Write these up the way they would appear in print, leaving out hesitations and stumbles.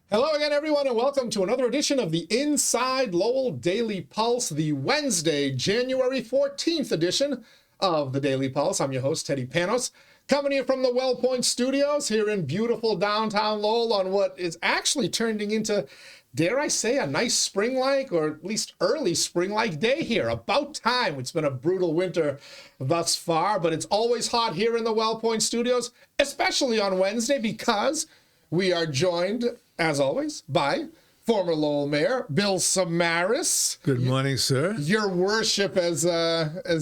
Hello again, everyone, and welcome to another edition of the Inside Lowell Daily Pulse, the Wednesday, January 14th edition of the Daily Pulse. I'm your host, Teddy Panos, coming to you from the Well Point Studios here in beautiful downtown Lowell on what is actually turning into, dare I say, a nice spring-like, or at least early spring-like day here. About time. It's been a brutal winter thus far, but it's always hot here in the Well Point Studios, especially on Wednesday, because we are joined, as always, by former Lowell Mayor Bill Samaras. Good morning, sir. Your worship, as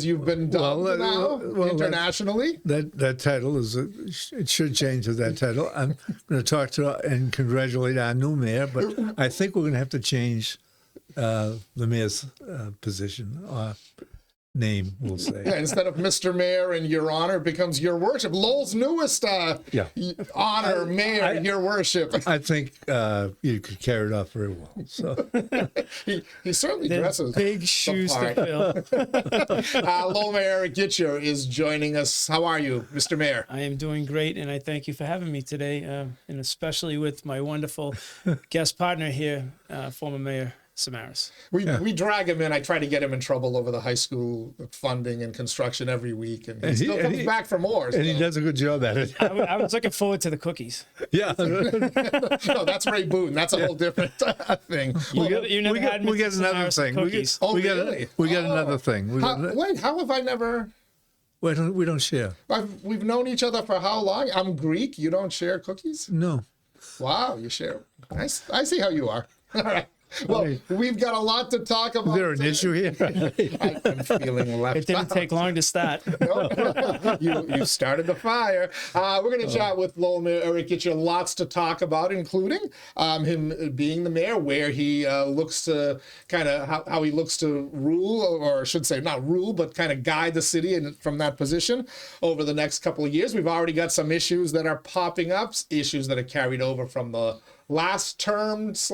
you've been dubbed now internationally. That title is it should change to that title. I'm going to talk to and congratulate our new mayor, but I think we're going to have to change the mayor's position. Name, we'll say. Yeah, instead of Mr. Mayor and Your Honor, it becomes Your Worship. Lowell's newest honor, Mayor, Your Worship. I think you could carry it off very well. So he certainly dresses big shoes to fill. Lowell Mayor Erik Gitschier is joining us. How are you, Mr. Mayor? I am doing great, and I thank you for having me today, and especially with my wonderful guest partner here, former Mayor Samaras. We drag him in. I try to get him in trouble over the high school funding and construction every week, and he still comes back for more. And he does a good job at it. I was looking forward to the cookies. Yeah. No, that's Ray Boone. That's a whole different thing. We get another thing. We get another thing. How have I never... We don't share. We've known each other for how long? I'm Greek. You don't share cookies? No. Wow, you share. I see how you are. All right. Well, we've got a lot to talk about. Is there an issue here? I'm feeling left out. It didn't take long to start. You started the fire. We're going to chat with Lowell Mayor Erik Gitschier. Lots to talk about, including him being the mayor, where he looks to kind of how he looks to rule, or I should say not rule, but kind of guide the city from that position over the next couple of years. We've already got some issues that are popping up, issues that are carried over from the last terms,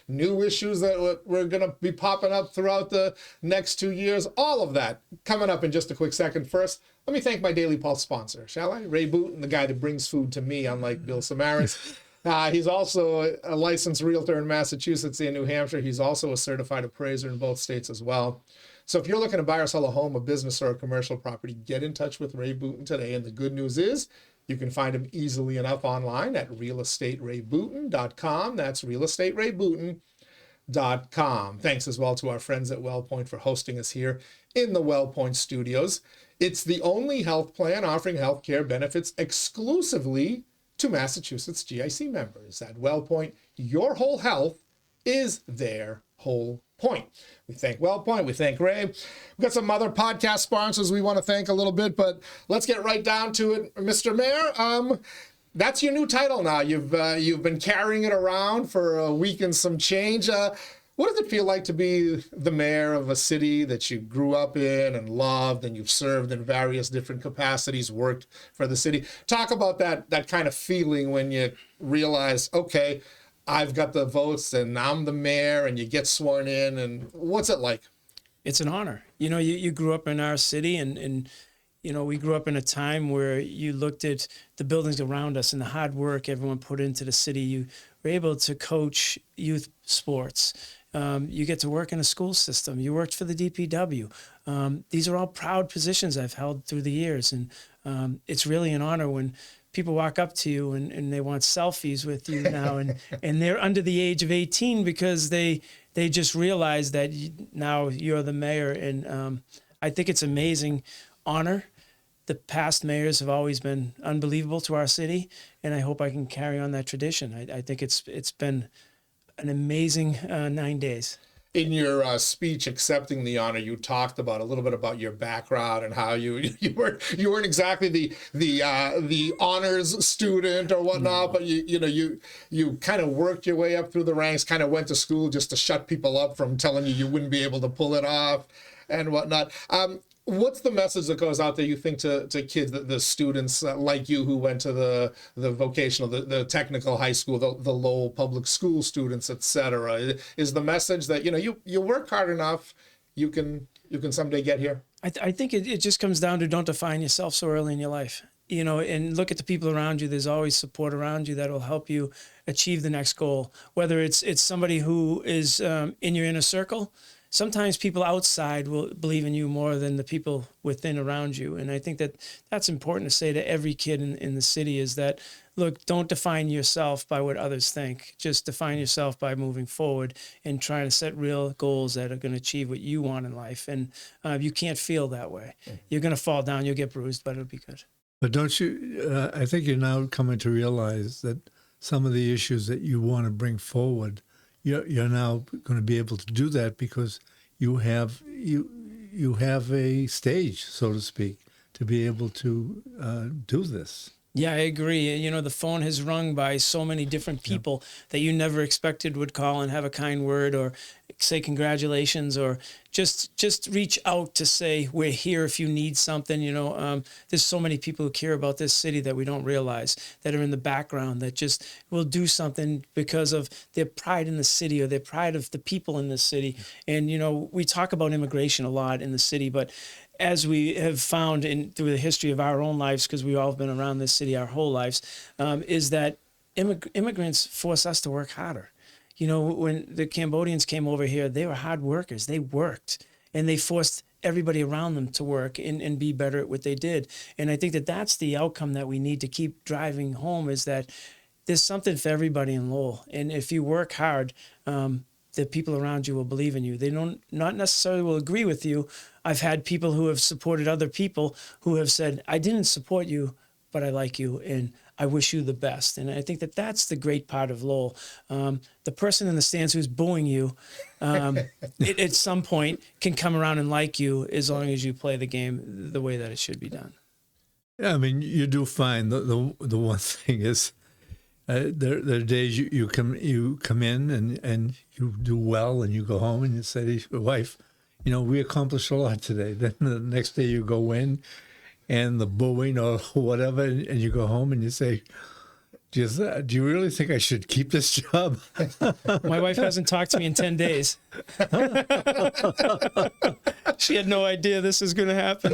new issues that we're going to be popping up throughout the next 2 years. All of that coming up in just a quick second. First, let me thank my Daily Pulse sponsor, shall I? Ray Boone, the guy that brings food to me, unlike Bill Samaras. He's also a licensed realtor in Massachusetts and New Hampshire. He's also a certified appraiser in both states as well. So if you're looking to buy or sell a home, a business, or a commercial property, get in touch with Ray Boone today. And the good news is, you can find him easily enough online at realestaterayboonton.com. That's realestaterayboonton.com. Thanks as well to our friends at Well Point for hosting us here in the Well Point Studios. It's the only health plan offering health care benefits exclusively to Massachusetts GIC members. At Well Point, your whole health is their whole point. We thank Well Point. We thank Ray. We've got some other podcast sponsors we want to thank a little bit, but let's get right down to it. Mr. Mayor, that's your new title now. You've been carrying it around for a week and some change. What does it feel like to be the mayor of a city that you grew up in and loved, and you've served in various different capacities, worked for the city? Talk about that kind of feeling when you realize, okay, I've got the votes and I'm the mayor, and you get sworn in, and what's it like? It's an honor. You know, you grew up in our city, and you know, we grew up in a time where you looked at the buildings around us and the hard work everyone put into the city. You were able to coach youth sports. You get to work in a school system. You worked for the DPW. These are all proud positions I've held through the years, and it's really an honor when people walk up to you and they want selfies with you now, and they're under the age of 18 because they just realize that now you're the mayor. And I think it's amazing honor. The past mayors have always been unbelievable to our city, and I hope I can carry on that tradition. I think it's been an amazing 9 days. In your speech accepting the honor, you talked about a little bit about your background and how you weren't exactly the honors student or whatnot, but you kind of worked your way up through the ranks, kind of went to school just to shut people up from telling you wouldn't be able to pull it off and whatnot. What's the message that goes out there, you think, to kids, the students like you who went to the vocational, the technical high school, the Lowell public school students, et cetera? Is the message that, you work hard enough, you can someday get here? I think it just comes down to don't define yourself so early in your life. you know, and look at the people around you. There's always support around you that will help you achieve the next goal. Whether it's somebody who is in your inner circle, sometimes people outside will believe in you more than the people within around you. And I think that that's important to say to every kid in the city is that, look, don't define yourself by what others think. Just define yourself by moving forward and trying to set real goals that are going to achieve what you want in life. And you can't feel that way. You're going to fall down, you'll get bruised, but it'll be good. But don't you, I think you're now coming to realize that some of the issues that you want to bring forward, you're now going to be able to do that because you have a stage, so to speak, to be able to do this. Yeah, I agree. You know, the phone has rung by so many different people that you never expected would call and have a kind word or say congratulations or just reach out to say we're here if you need something. You know, there's so many people who care about this city that we don't realize, that are in the background, that just will do something because of their pride in the city or their pride of the people in the city. And, you know, we talk about immigration a lot in the city, but as we have found through the history of our own lives, because we've all been around this city our whole lives, is that immigrants force us to work harder. You know, when the Cambodians came over here, they were hard workers. They worked, and they forced everybody around them to work and be better at what they did. And I think that that's the outcome that we need to keep driving home, is that there's something for everybody in Lowell. And if you work hard, the people around you will believe in you. They not necessarily will agree with you. I've had people who have supported other people who have said, I didn't support you, but I like you and I wish you the best. And I think that that's the great part of Lowell. The person in the stands who's booing you at some point can come around and like you as long as you play the game the way that it should be done. Yeah, I mean, you do find the one thing is, there are days you come in and you do well and you go home and you say to your wife, you know, we accomplished a lot today. Then the next day you go in and the booing or whatever, and you go home and you say, do you really think I should keep this job? My wife hasn't talked to me in 10 days. She had no idea this was going to happen.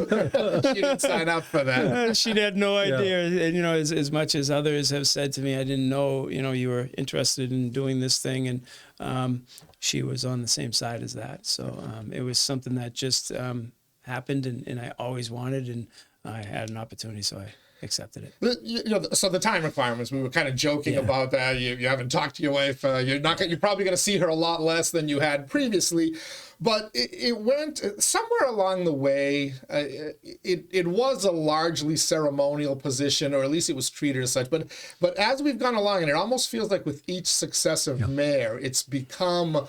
She didn't sign up for that. She had no idea. Yeah. And, you know, as much as others have said to me, I didn't know, you know, you were interested in doing this thing. And she was on the same side as that. So it was something that just happened and I always wanted, and I had an opportunity, so I accepted it. You know, so the time requirements, we were kind of joking about that. You haven't talked to your wife. You're probably going to see her a lot less than you had previously. But it went somewhere along the way. It was a largely ceremonial position, or at least it was treated as such. But as we've gone along, and it almost feels like with each successive mayor, it's become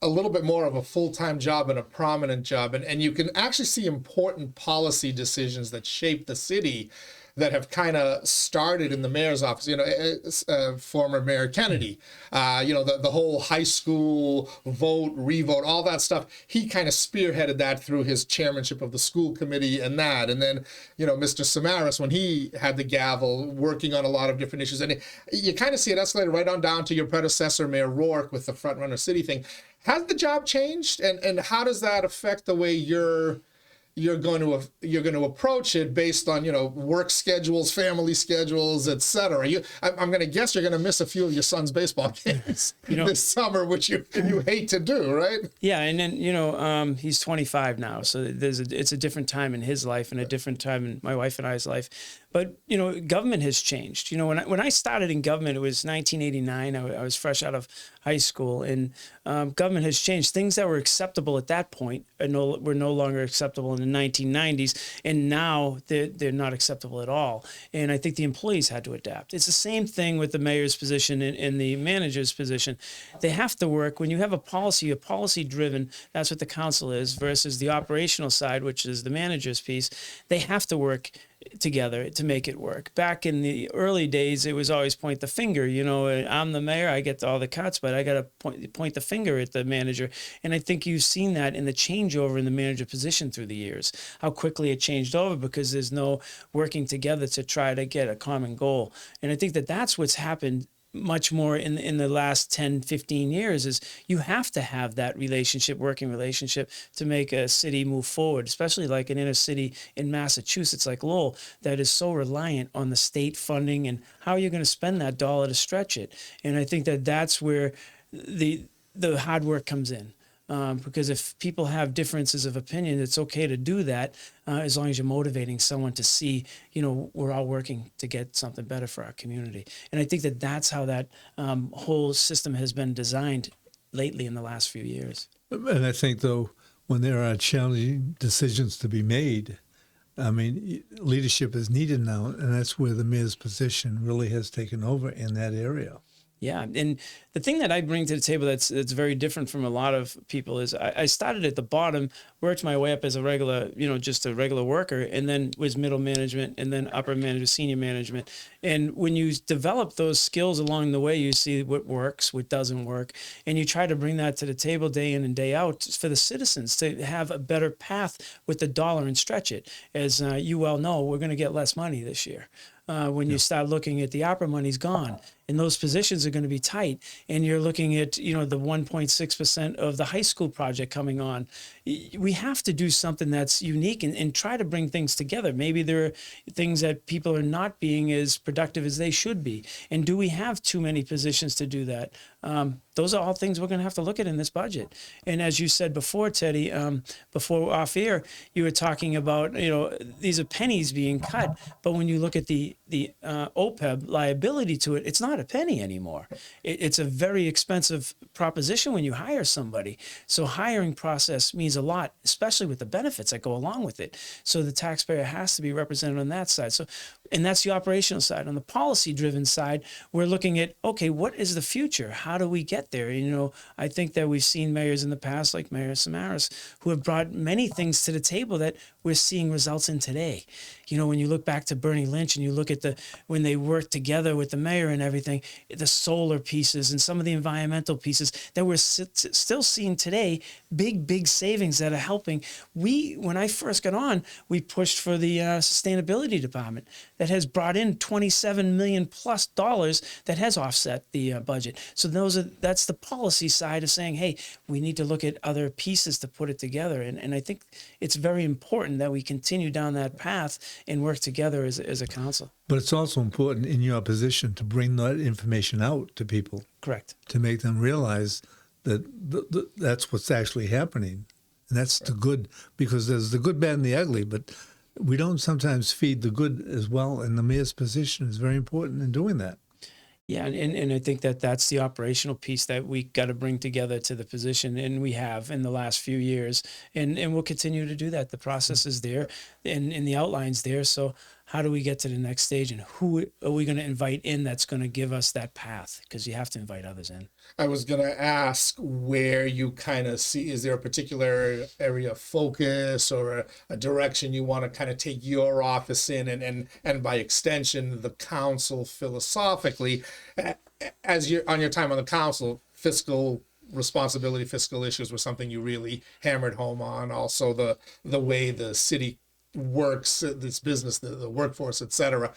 a little bit more of a full-time job and a prominent job. And you can actually see important policy decisions that shape the city that have kind of started in the mayor's office. You know, former Mayor Kennedy, you know, the whole high school vote, revote, all that stuff. He kind of spearheaded that through his chairmanship of the school committee and that. And then, you know, Mr. Samaras, when he had the gavel, working on a lot of different issues. And you kind of see it escalated right on down to your predecessor, Mayor Rourke, with the front runner city thing. Has the job changed? And how does that affect the way you're going to approach it based on, you know, work schedules, family schedules, etc. I'm going to guess you're going to miss a few of your son's baseball games this summer, which you hate to do, right? Yeah, and then, you know, he's 25 now, so it's a different time in his life and a different time in my wife and I's life. But, you know, government has changed. You know, when I started in government, it was 1989. I was fresh out of high school, and government has changed. Things that were acceptable at that point were no longer acceptable in the 1990s, and now they're not acceptable at all. And I think the employees had to adapt. It's the same thing with the mayor's position and the manager's position. They have to work. When you have a policy-driven, that's what the council is, versus the operational side, which is the manager's piece. They have to work together to make it work. Back in the early days, it was always point the finger. You know, I'm the mayor, I get all the cuts, but I got to point the finger at the manager. And I think you've seen that in the changeover in the manager position through the years, how quickly it changed over because there's no working together to try to get a common goal. And I think that that's what's happened much more in the last 10, 15 years is you have to have that working relationship to make a city move forward, especially like an inner city in Massachusetts like Lowell that is so reliant on the state funding and how you're going to spend that dollar to stretch it. And I think that that's where the hard work comes in. Because if people have differences of opinion, it's okay to do that as long as you're motivating someone to see, we're all working to get something better for our community. And I think that that's how that whole system has been designed lately in the last few years. And I think, though, when there are challenging decisions to be made, I mean, leadership is needed now, and that's where the mayor's position really has taken over in that area. Yeah, and the thing that I bring to the table that's very different from a lot of people is I started at the bottom, worked my way up as a regular, just a regular worker, and then was middle management, and then upper management, senior management. And when you develop those skills along the way, you see what works, what doesn't work, and you try to bring that to the table day in and day out for the citizens to have a better path with the dollar and stretch it. As you well know, we're going to get less money this year. When you start looking at the opera money's gone and those positions are going to be tight, and you're looking at, the 1.6% of the high school project coming on, we have to do something that's unique and try to bring things together. Maybe there are things that people are not being as productive as they should be. And do we have too many positions to do that? Those are all things we're going to have to look at in this budget. And as you said before, Teddy, before off air, you were talking about, these are pennies being cut. But when you look at the OPEB liability to it, it's not a penny anymore. It's a very expensive proposition when you hire somebody. So hiring process means a lot, especially with the benefits that go along with it. So the taxpayer has to be represented on that side. So, and that's the operational side. On the policy-driven side, we're looking at, okay, what is the future? How do we get there? I think that we've seen mayors in the past, like Mayor Samaras, who have brought many things to the table that we're seeing results in today. When you look back to Bernie Lynch and you look at when they worked together with the mayor and everything, the solar pieces and some of the environmental pieces that we're still seeing today, big savings that are helping. When I first got on, we pushed for the sustainability department that has brought in $27 million plus that has offset the budget. So that's the policy side of saying, hey, we need to look at other pieces to put it together. And I think it's very important that we continue down that path and work together as a council. But it's also important in your position to bring that information out to people. Correct. To make them realize that that's what's actually happening. And that's the good, because there's the good, bad, and the ugly, but we don't sometimes feed the good as well, and the mayor's position is very important in doing that. Yeah, and I think that that's the operational piece that we got to bring together to the position, and we have in the last few years, and we'll continue to do that. The process is there, and the outline's there. So how do we get to the next stage, and who are we going to invite in that's going to give us that path? Because you have to invite others in. I was going to ask where you kind of see, is there a particular area of focus or a direction you want to kind of take your office in and by extension, the council philosophically, as you're on your time on the council, fiscal responsibility, fiscal issues were something you really hammered home on. Also the way the city works, this business, the workforce, etc.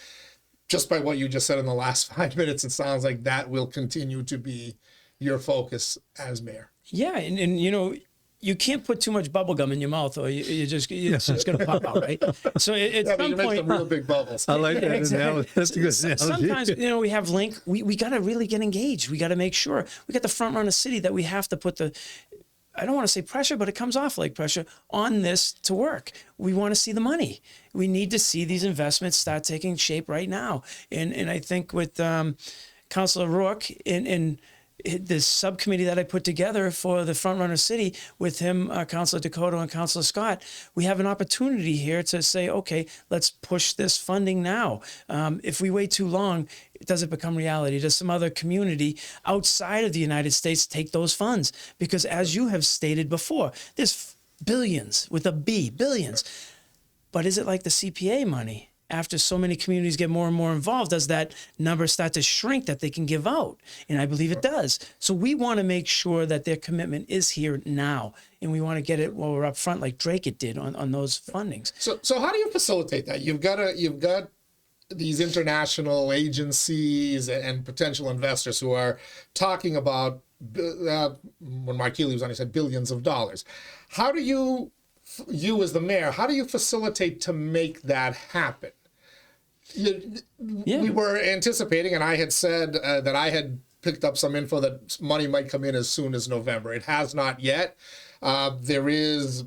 Just by what you just said in the last 5 minutes, it sounds like that will continue to be your focus as mayor. Yeah, and you can't put too much bubble gum in your mouth, or it's just going to pop out, right? So at some you make some real big bubbles. I like that Exactly. analogy. That's a good analogy. Sometimes we have link. We got to really get engaged. We got to make sure we got the front runner city that we have to put I don't want to say pressure, but it comes off like pressure on this to work. We want to see the money. We need to see these investments start taking shape right now. And I think with Councilor Rourke and this subcommittee that I put together for the frontrunner city with him, Councilor Dakota and Councilor Scott, we have an opportunity here to say, okay, let's push this funding now. If we wait too long, does it become reality? Does some other community outside of the United States take those funds? Because as you have stated before, there's billions with a B, billions. But is it like the CPA money? After so many communities get more and more involved, does that number start to shrink that they can give out? And I believe it does. So we want to make sure that their commitment is here now. And we want to get it while we're up front, like Drake it did on those fundings. So how do you facilitate that? You've got these international agencies and potential investors who are talking about, when Mark Healy was on, he said billions of dollars. How do you as the mayor, how do you facilitate to make that happen? We were anticipating, and I had said that I had picked up some info that money might come in as soon as November. It has not yet. There is,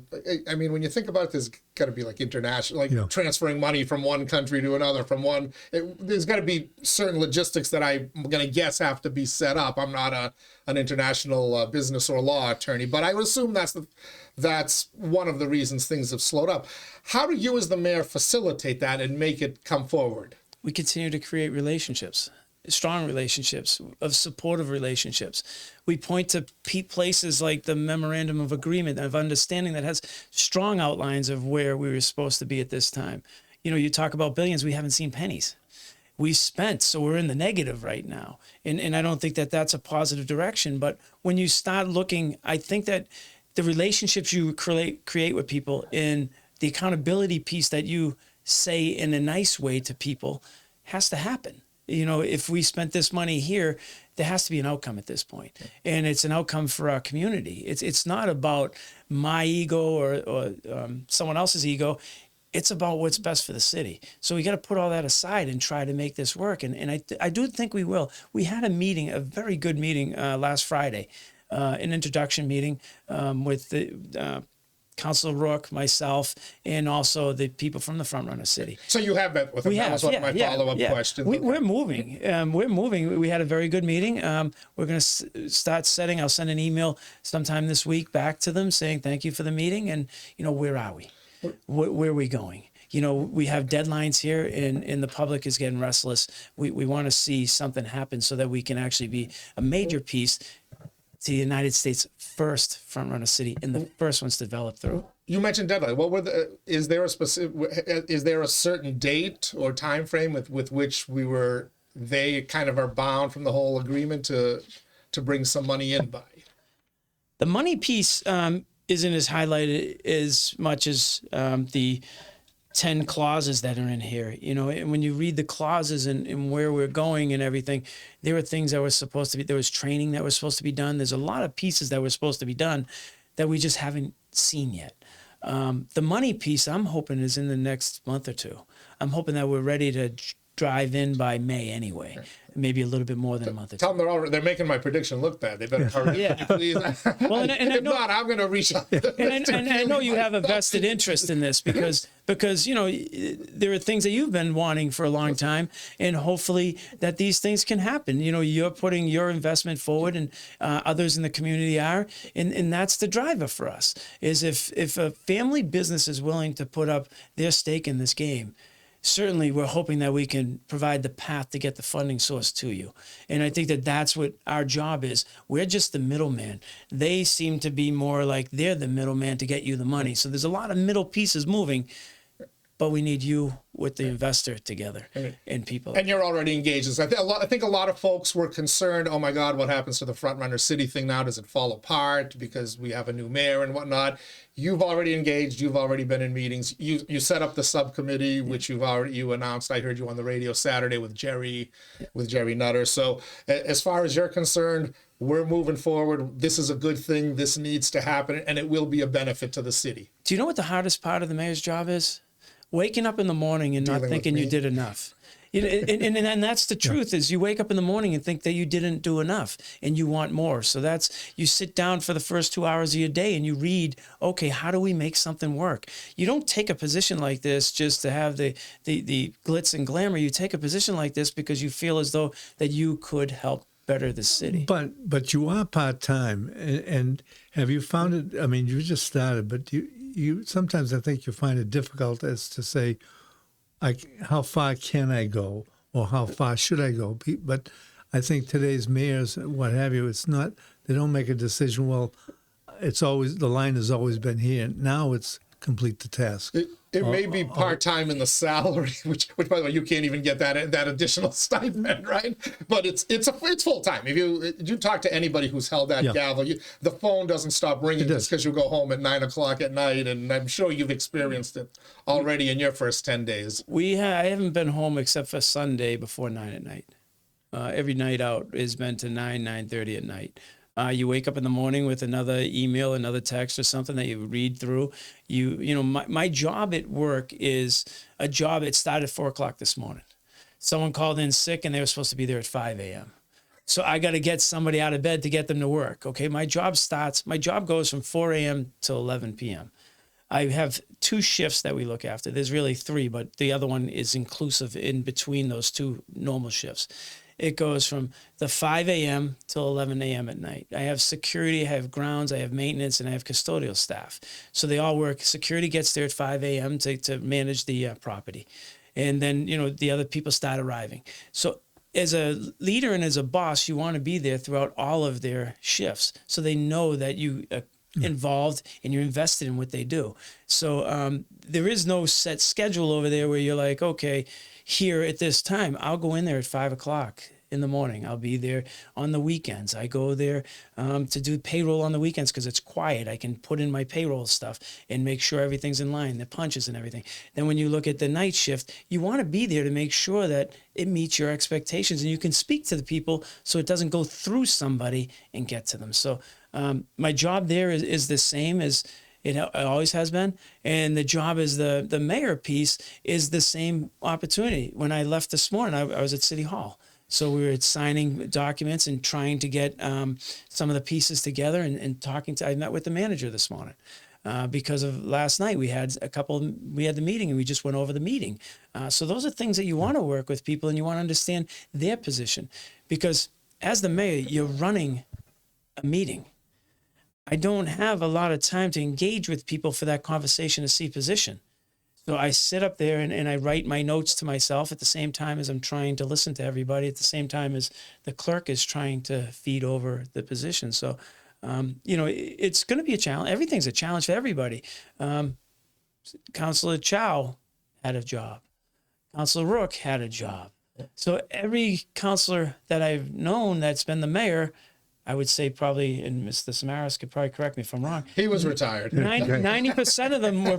I mean, when you think about it, there's got to be like international, like transferring money from one country to another, there's got to be certain logistics that I'm going to guess have to be set up. I'm not an international business or law attorney, but I would assume that's one of the reasons things have slowed up. How do you as the mayor facilitate that and make it come forward? We continue to create relationships. Strong relationships, of supportive relationships. We point to places like the Memorandum of Agreement of Understanding that has strong outlines of where we were supposed to be at this time. You know, you talk about billions, we haven't seen pennies. We've spent, so we're in the negative right now. And I don't think that that's a positive direction. But when you start looking, I think that the relationships you create with people and the accountability piece that you say in a nice way to people has to happen. You know, if we spent this money here, there has to be an outcome at this point. And it's an outcome for our community. It's not about my ego or someone else's ego. It's about what's best for the city. So we got to put all that aside and try to make this work. And I do think we will. We had a meeting, a very good meeting last Friday, an introduction meeting with the Councilor Rourke, myself, and also the people from the Front Runner City. So you have met with them. That was one of my follow-up questions. We're moving. We're moving. We had a very good meeting. We're going to start setting. I'll send an email sometime this week back to them saying thank you for the meeting, and you know, where are we? Where are we going? You know, we have deadlines here, and the public is getting restless. We want to see something happen so that we can actually be a major piece to the United States' first front runner city and the first ones to develop through. You mentioned deadline. What were is there a certain date or time frame with which they kind of are bound from the whole agreement to bring some money in by? The money piece isn't as highlighted as much as the 10 clauses that are in here, you know, and when you read the clauses and where we're going and everything, there were things that were supposed to be, there was training that was supposed to be done. There's a lot of pieces that were supposed to be done that we just haven't seen yet. The money piece, I'm hoping, is in the next month or two. I'm hoping that we're ready to drive in by May anyway, maybe a little bit more than a month or two. Tell them they're making my prediction look bad. They better hurry, please. Well, and if not, I'm going to reach out. And I know you have a vested interest in this because you know, there are things that you've been wanting for a long time, and hopefully that these things can happen. You know, you're putting your investment forward, and others in the community are, and that's the driver for us. Is if a family business is willing to put up their stake in this game, certainly we're hoping that we can provide the path to get the funding source to you. And I think that that's what our job is. We're just the middleman. They seem to be more like they're the middleman to get you the money. So there's a lot of middle pieces moving, but we need you with the investor together and people. And you're already engaged. I think a lot of folks were concerned, oh my God, what happens to the Front Runner City thing now? Does it fall apart because we have a new mayor and whatnot? You've already engaged. You've already been in meetings. You set up the subcommittee, which you announced. I heard you on the radio Saturday with Jerry Nutter. So as far as you're concerned, we're moving forward. This is a good thing. This needs to happen, and it will be a benefit to the city. Do you know what the hardest part of the mayor's job is? Waking up in the morning and not thinking you did enough. You know, and that's the truth, is you wake up in the morning and think that you didn't do enough and you want more. So you sit down for the first 2 hours of your day and you read, okay, how do we make something work? You don't take a position like this just to have the glitz and glamour. You take a position like this because you feel as though that you could help better the city. But you are part-time, and have you found it, I mean, you just started, but you sometimes I think you find it difficult as to say, how far can I go, or how far should I go? But I think today's mayors, what have you, it's not, they don't make a decision, well, it's always, the line has always been here. Now it's complete the task. It may be part-time in the salary, which by the way, you can't even get that additional stipend, right? But it's full-time. If you talk to anybody who's held that gavel, the phone doesn't stop ringing just because you go home at 9 o'clock at night, and I'm sure you've experienced it already in your first 10 days. I haven't been home except for Sunday before 9 at night. Every night out has been to 9:30 at night. You wake up in the morning with another email, another text or something that you read through. My job at work is a job. It started at 4 o'clock this morning. Someone called in sick and they were supposed to be there at 5 a.m. So I got to get somebody out of bed to get them to work. Okay. My job goes from 4 a.m. till 11 p.m. I have 2 shifts that we look after. There's really 3, but the other one is inclusive in between those 2 normal shifts. It goes from the 5 a.m. till 11 a.m. at night. I have security, I have grounds, I have maintenance, and I have custodial staff. So they all work. Security gets there at 5 a.m. to manage the property. And then, the other people start arriving. So as a leader and as a boss, you want to be there throughout all of their shifts so they know that you involved and you're invested in what they do. So there is no set schedule over there where you're like, okay, here at this time, I'll go in there at 5 o'clock in the morning. I'll be there on the weekends. I go there to do payroll on the weekends because it's quiet. I can put in my payroll stuff and make sure everything's in line, the punches and everything. Then when you look at the night shift, you want to be there to make sure that it meets your expectations and you can speak to the people so it doesn't go through somebody and get to them. So my job there is the same as it always has been. And the job as the mayor piece is the same opportunity. When I left this morning, I was at City Hall. So we were signing documents and trying to get some of the pieces together and I met with the manager this morning. Because of last night, we had the meeting and we just went over the meeting. So those are things that you want to work with people and you want to understand their position. Because as the mayor, you're running a meeting. I don't have a lot of time to engage with people for that conversation to see position. So I sit up there and I write my notes to myself at the same time as I'm trying to listen to everybody, at the same time as the clerk is trying to feed over the position. So, it's going to be a challenge. Everything's a challenge for everybody. Councilor Chow had a job. Councilor Rook had a job. So every councilor that I've known that's been the mayor, I would say probably, and Mr. Samaras could probably correct me if I'm wrong. He was retired. 90% of them were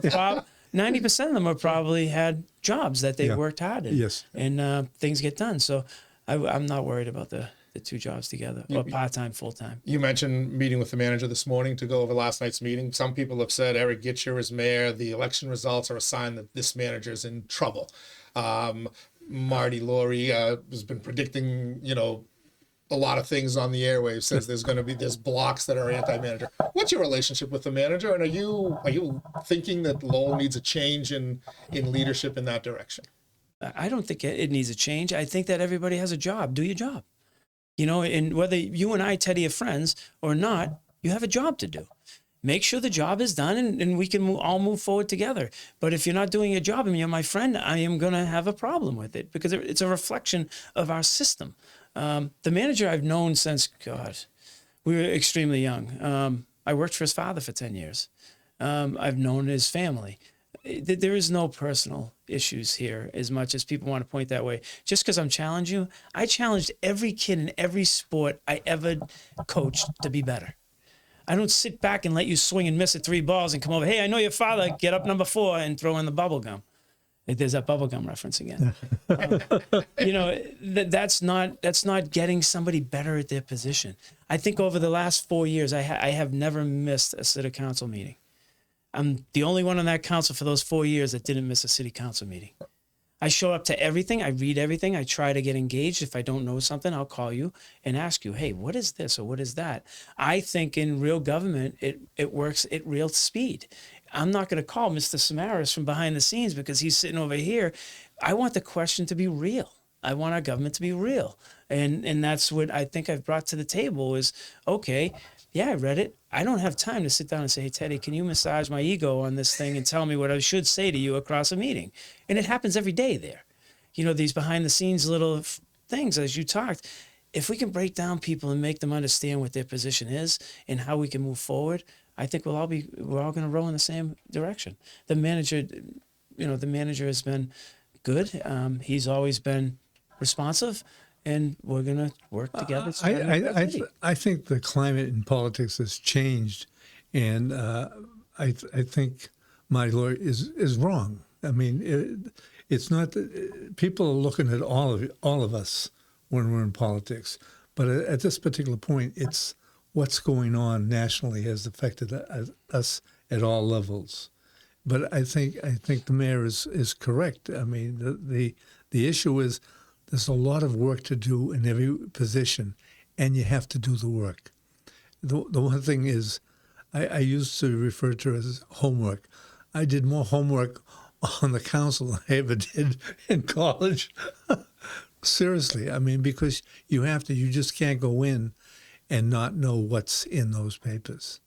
90% of them were probably had jobs that they worked hard in. Yes. And things get done. So I'm not worried about the 2 jobs together, or part-time, full-time. You mentioned meeting with the manager this morning to go over last night's meeting. Some people have said Erik Gitschier is mayor. The election results are a sign that this manager is in trouble. Marty Laurie has been predicting, a lot of things on the airwaves, says there's blocks that are anti-manager. What's your relationship with the manager? And are you thinking that Lowell needs a change in leadership in that direction? I don't think it needs a change. I think that everybody has a job. Do your job. And whether you and I, Teddy, are friends or not, you have a job to do. Make sure the job is done and we can all move forward together. But if you're not doing your job and you're my friend, I am going to have a problem with it because it's a reflection of our system. The manager I've known since, we were extremely young. I worked for his father for 10 years. I've known his family. There is no personal issues here as much as people want to point that way. Just because I'm challenging you, I challenged every kid in every sport I ever coached to be better. I don't sit back and let you swing and miss at 3 balls and come over, hey, I know your father, get up number 4 and throw in the bubble gum. There's that bubblegum reference again. That's not getting somebody better at their position. I think over the last 4 years, I have never missed a city council meeting. I'm the only one on that council for those 4 years that didn't miss a city council meeting. I show up to everything. I read everything. I try to get engaged. If I don't know something, I'll call you and ask you, hey, what is this or what is that? I think in real government, it works at real speed. I'm not going to call Mr. Samaras from behind the scenes because he's sitting over here. I want the question to be real. I want our government to be real. And that's what I think I've brought to the table is, okay, yeah, I read it. I don't have time to sit down and say, hey, Teddy, can you massage my ego on this thing and tell me what I should say to you across a meeting? And it happens every day there. These behind the scenes little things, as you talked, if we can break down people and make them understand what their position is and how we can move forward, I think we're all going to row in the same direction. The manager, the manager has been good. He's always been responsive, and we're going to work together. I think the climate in politics has changed, and I think my lawyer is wrong. I mean, it's not that people are looking at all of us when we're in politics, but at this particular point, it's what's going on nationally has affected us at all levels. But I think the mayor is correct. I mean, the issue is there's a lot of work to do in every position, and you have to do the work. The one thing is, I used to refer to it as homework. I did more homework on the council than I ever did in college. Seriously, I mean, because you just can't go in and not know what's in those papers.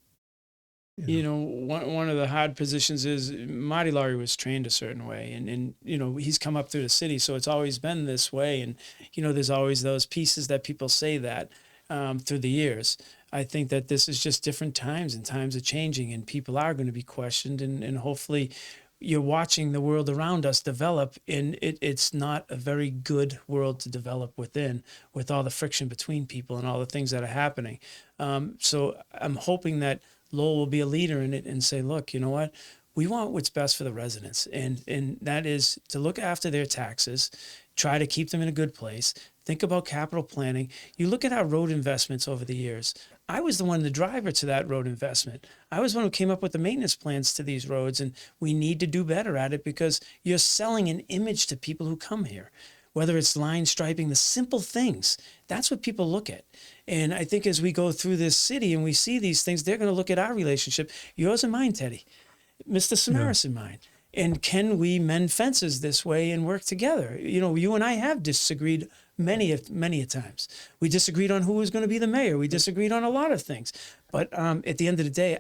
One of the hard positions is Marty Laurie was trained a certain way, and he's come up through the city, so it's always been this way. And there's always those pieces that people say that through the years. I think that this is just different times, and times are changing, and people are going to be questioned, and hopefully you're watching the world around us develop, and it's not a very good world to develop within, with all the friction between people and all the things that are happening. So I'm hoping that Lowell will be a leader in it and say, look, you know what? We want what's best for the residents, and that is to look after their taxes, try to keep them in a good place, think about capital planning. You look at our road investments over the years. I was the driver to that road investment. I was the one who came up with the maintenance plans to these roads, and we need to do better at it because you're selling an image to people who come here. Whether it's line striping, the simple things, that's what people look at. And I think as we go through this city and we see these things, they're going to look at our relationship, yours and mine, Teddy, Mr. Samaras and mine. And can we mend fences this way and work together? You and I have disagreed many a times. We disagreed on who was going to be the mayor. We disagreed on a lot of things. But at the end of the day,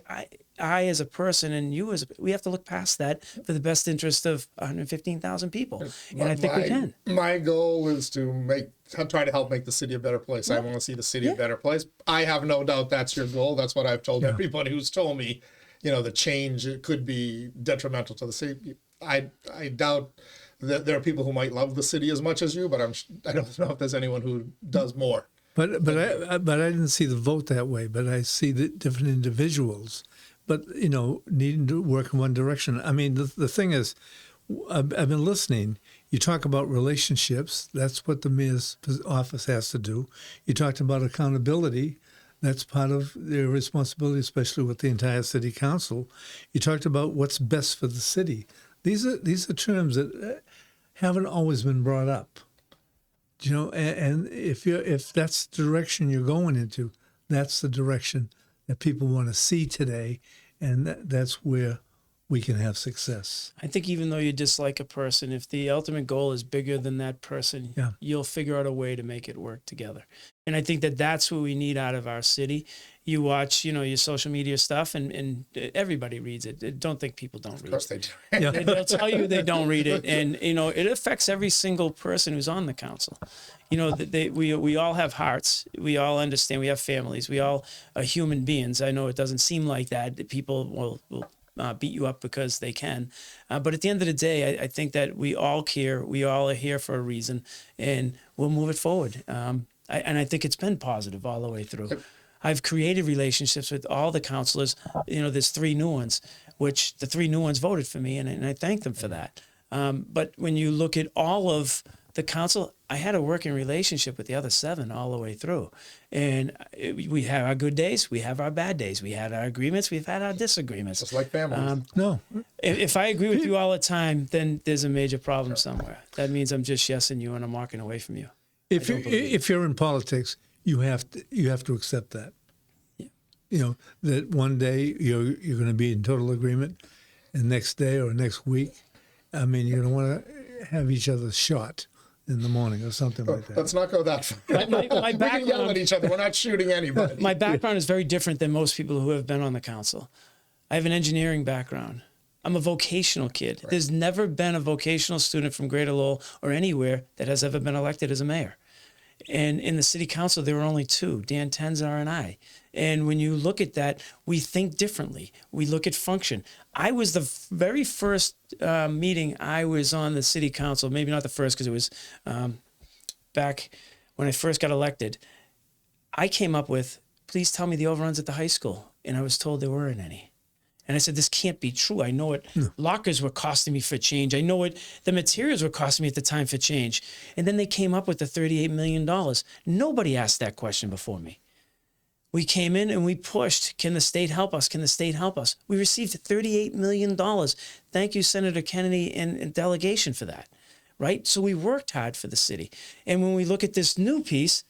I as a person and we have to look past that for the best interest of 115,000 people. And I think we can. My goal is to try to help make the city a better place. I want to see the city a better place. I have no doubt that's your goal. That's what I've told everybody who's told me, the change could be detrimental to the city. I doubt that there are people who might love the city as much as you, but I don't know if there's anyone who does more. But I didn't see the vote that way. But I see the different individuals, but needing to work in one direction. I mean, the thing is, I've been listening. You talk about relationships. That's what the mayor's office has to do. You talked about accountability. That's part of their responsibility, especially with the entire city council. You talked about what's best for the city. These are terms that haven't always been brought up. And if that's the direction you're going into, that's the direction that people want to see today, and that's where we can have success. I think even though you dislike a person, if the ultimate goal is bigger than that person, you'll figure out a way to make it work together. And I think that that's what we need out of our city. You watch, your social media stuff, and everybody reads it. Don't think people don't read it. Of course they do. They'll tell you they don't read it. And, it affects every single person who's on the council. We all have hearts. We all understand. We have families. We all are human beings. I know it doesn't seem like that. People will beat you up because they can. But at the end of the day, I think that we all care. We all are here for a reason, and we'll move it forward. And I think it's been positive all the way through. I've created relationships with all the councilors. There's 3 new ones, which the 3 new ones voted for me, and I thank them for that. But when you look at all of the council, I had a working relationship with the other 7 all the way through. And we have our good days, we have our bad days. We had our agreements, we've had our disagreements. Just like families. No. If I agree with you all the time, then there's a major problem somewhere. That means I'm just yesing you and I'm walking away from you. If you're in politics, you have to accept that. Yeah. That one day you're going to be in total agreement, and next day or next week, you're going to want to have each other shot in the morning or something like that. Let's not go that far. My we can yell at each other. We're not shooting anybody. My background is very different than most people who have been on the council. I have an engineering background. I'm a vocational kid. Right. There's never been a vocational student from Greater Lowell or anywhere that has ever been elected as a mayor. And in the city council, there were only two, Dan Tenzar and I. And when you look at that, we think differently. We look at function. I was the very first meeting I was on the city council, maybe not the first because it was back when I first got elected. I came up with, please tell me the overruns at the high school. And I was told there weren't any. And I said, this can't be true. I know it. Lockers were costing me for change. I know it. The materials were costing me at the time for change. And then they came up with the $38 million. Nobody asked that question before me. We came in and we pushed, can the state help us? Can the state help us? We received $38 million. Thank you, Senator Kennedy and delegation for that, right? So we worked hard for the city. And when we look at this new piece,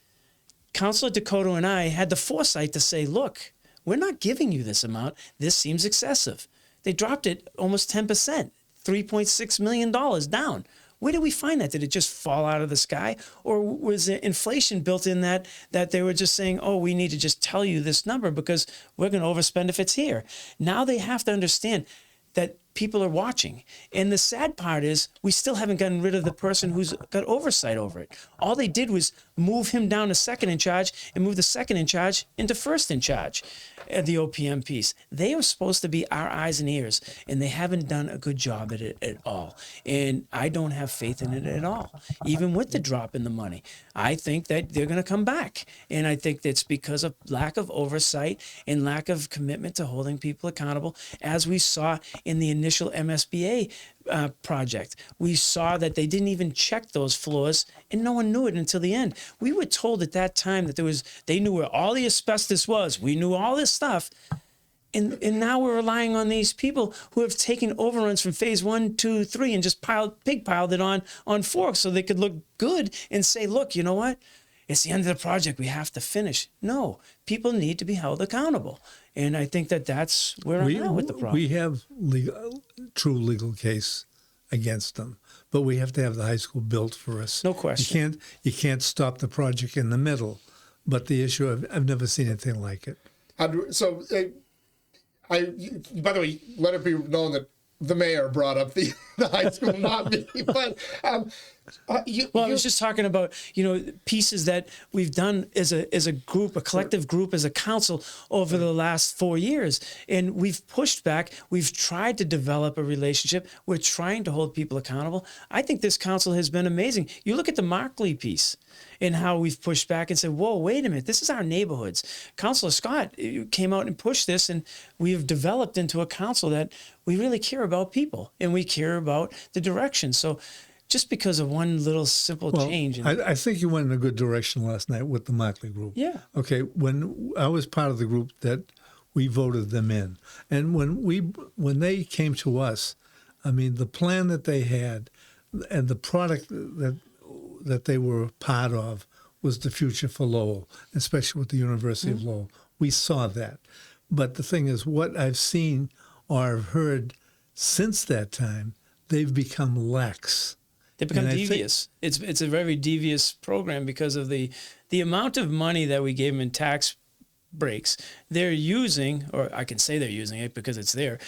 Councilor Dakota and I had the foresight to say, look, we're not giving you this amount. This seems excessive. They dropped it almost 10%, $3.6 million down. Where did we find that? Did it just fall out of the sky? Or was there inflation built in that they were just saying, oh, we need to just tell you this number because we're going to overspend if it's here. Now they have to understand that people are watching. And the sad part is we still haven't gotten rid of the person who's got oversight over it. All they did was move him down to second in charge and move the second in charge into first in charge at the OPM piece. They are supposed to be our eyes and ears, and they haven't done a good job at it at all. And I don't have faith in it at all, even with the drop in the money. I think that they're going to come back. And I think that's because of lack of oversight and lack of commitment to holding people accountable, as we saw in the initial MSBA project. We saw that they didn't even check those floors, and no one knew it until the end. We were told at that time that they knew where all the asbestos was. We knew all this stuff. And now we're relying on these people who have taken overruns from phase 1, 2, 3 and just piled it on 4 so they could look good and say, look, you know what? It's the end of the project. We have to finish. No, people need to be held accountable. And I think that's where I'm at with the problem. We have true legal case against them, but we have to have the high school built first. No question. You can't stop the project in the middle. But the issue, I've never seen anything like it. So, by the way, let it be known that the mayor brought up the high school, not me. But I was just talking about, pieces that we've done as a group, a collective group, as a council over the last 4 years. And we've pushed back. We've tried to develop a relationship. We're trying to hold people accountable. I think this council has been amazing. You look at the Markley piece and how we've pushed back and said, whoa, wait a minute, this is our neighborhoods. Councilor Scott came out and pushed this, and we've developed into a council that we really care about people and we care about the direction. So just because of one little simple change. I think you went in a good direction last night with the Markley group. Yeah. Okay, when I was part of the group that we voted them in, and when they came to us, I mean, the plan that they had and the product that they were part of was the future for Lowell, especially with the University of Lowell. We saw that. But the thing is, what I've seen or have heard since that time, they've become lax. They become devious. It's a very devious program because of the amount of money that we gave them in tax breaks. They're using, or I can say they're using it because it's there,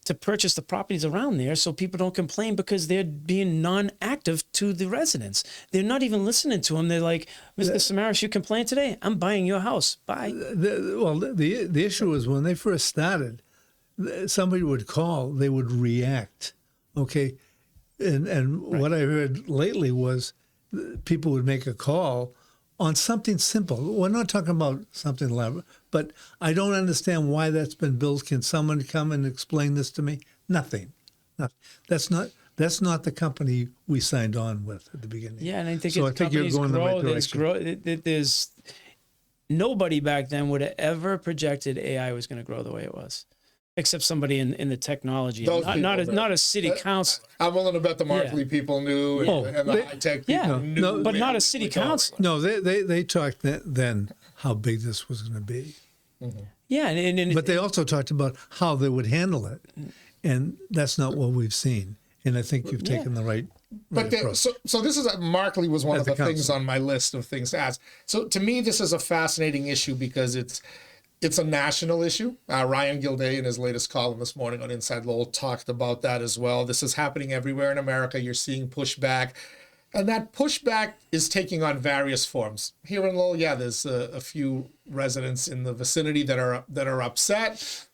to purchase the properties around there so people don't complain because they're being non-active to the residents. They're not even listening to them. They're like, Mr. Samaras, you complained today? I'm buying your house. Bye. The issue is when they first started, somebody would call, they would react, okay? And what I heard lately was people would make a call on something simple. We're not talking about something elaborate, but I don't understand why that's been built. Can someone come and explain this to me? Nothing. That's not the company we signed on with at the beginning. Yeah, and I think so. I think you're going in the right direction. There's nobody back then would have ever projected AI was going to grow the way it was. Except somebody in the technology, not a city council. I'm willing to bet the Markley people knew and the high-tech people knew. But not a city council. No, they talked then how big this was going to be. Mm-hmm. Yeah, but they also talked about how they would handle it, and that's not what we've seen. And I think you've taken the right. But so this is Markley was one of the things on my list of things to ask. So to me, this is a fascinating issue because it's a national issue. Ryan Gilday, in his latest column this morning on InsideLowell, talked about that as well. This is happening everywhere in America. You're seeing pushback. And that pushback is taking on various forms. Here in Lowell, yeah, there's a few residents in the vicinity that are upset.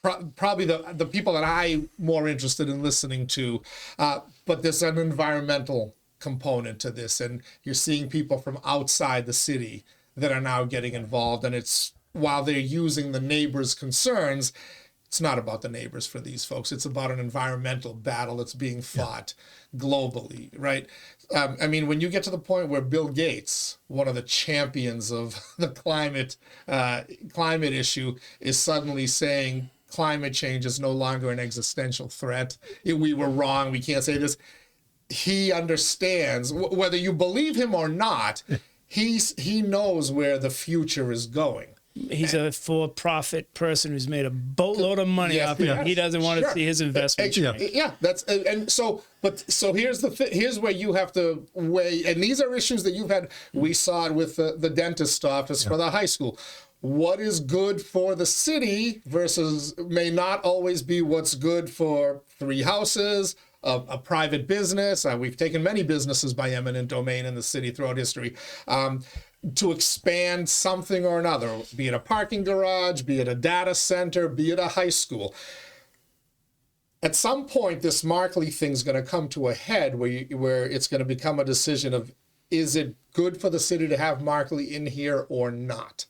Probably the people that I'm more interested in listening to, but there's an environmental component to this, and you're seeing people from outside the city that are now getting involved, and it's while they're using the neighbors' concerns, it's not about the neighbors for these folks. It's about an environmental battle that's being fought globally, right? I mean, when you get to the point where Bill Gates, one of the champions of the climate issue, is suddenly saying climate change is no longer an existential threat. We were wrong. We can't say this. He understands, whether you believe him or not, he knows where the future is going. He's a for-profit person who's made a boatload of money off it. He doesn't want to see his investment. Yeah, that's and so. But so here's where you have to weigh, and these are issues that you've had. We saw it with the dentist office for the high school. What is good for the city versus may not always be what's good for three houses, a private business. We've taken many businesses by eminent domain in the city throughout history. To expand something or another, be it a parking garage, be it a data center, be it a high school. At some point, this Markley thing's going to come to a head where it's going to become a decision of, is it good for the city to have Markley in here or not?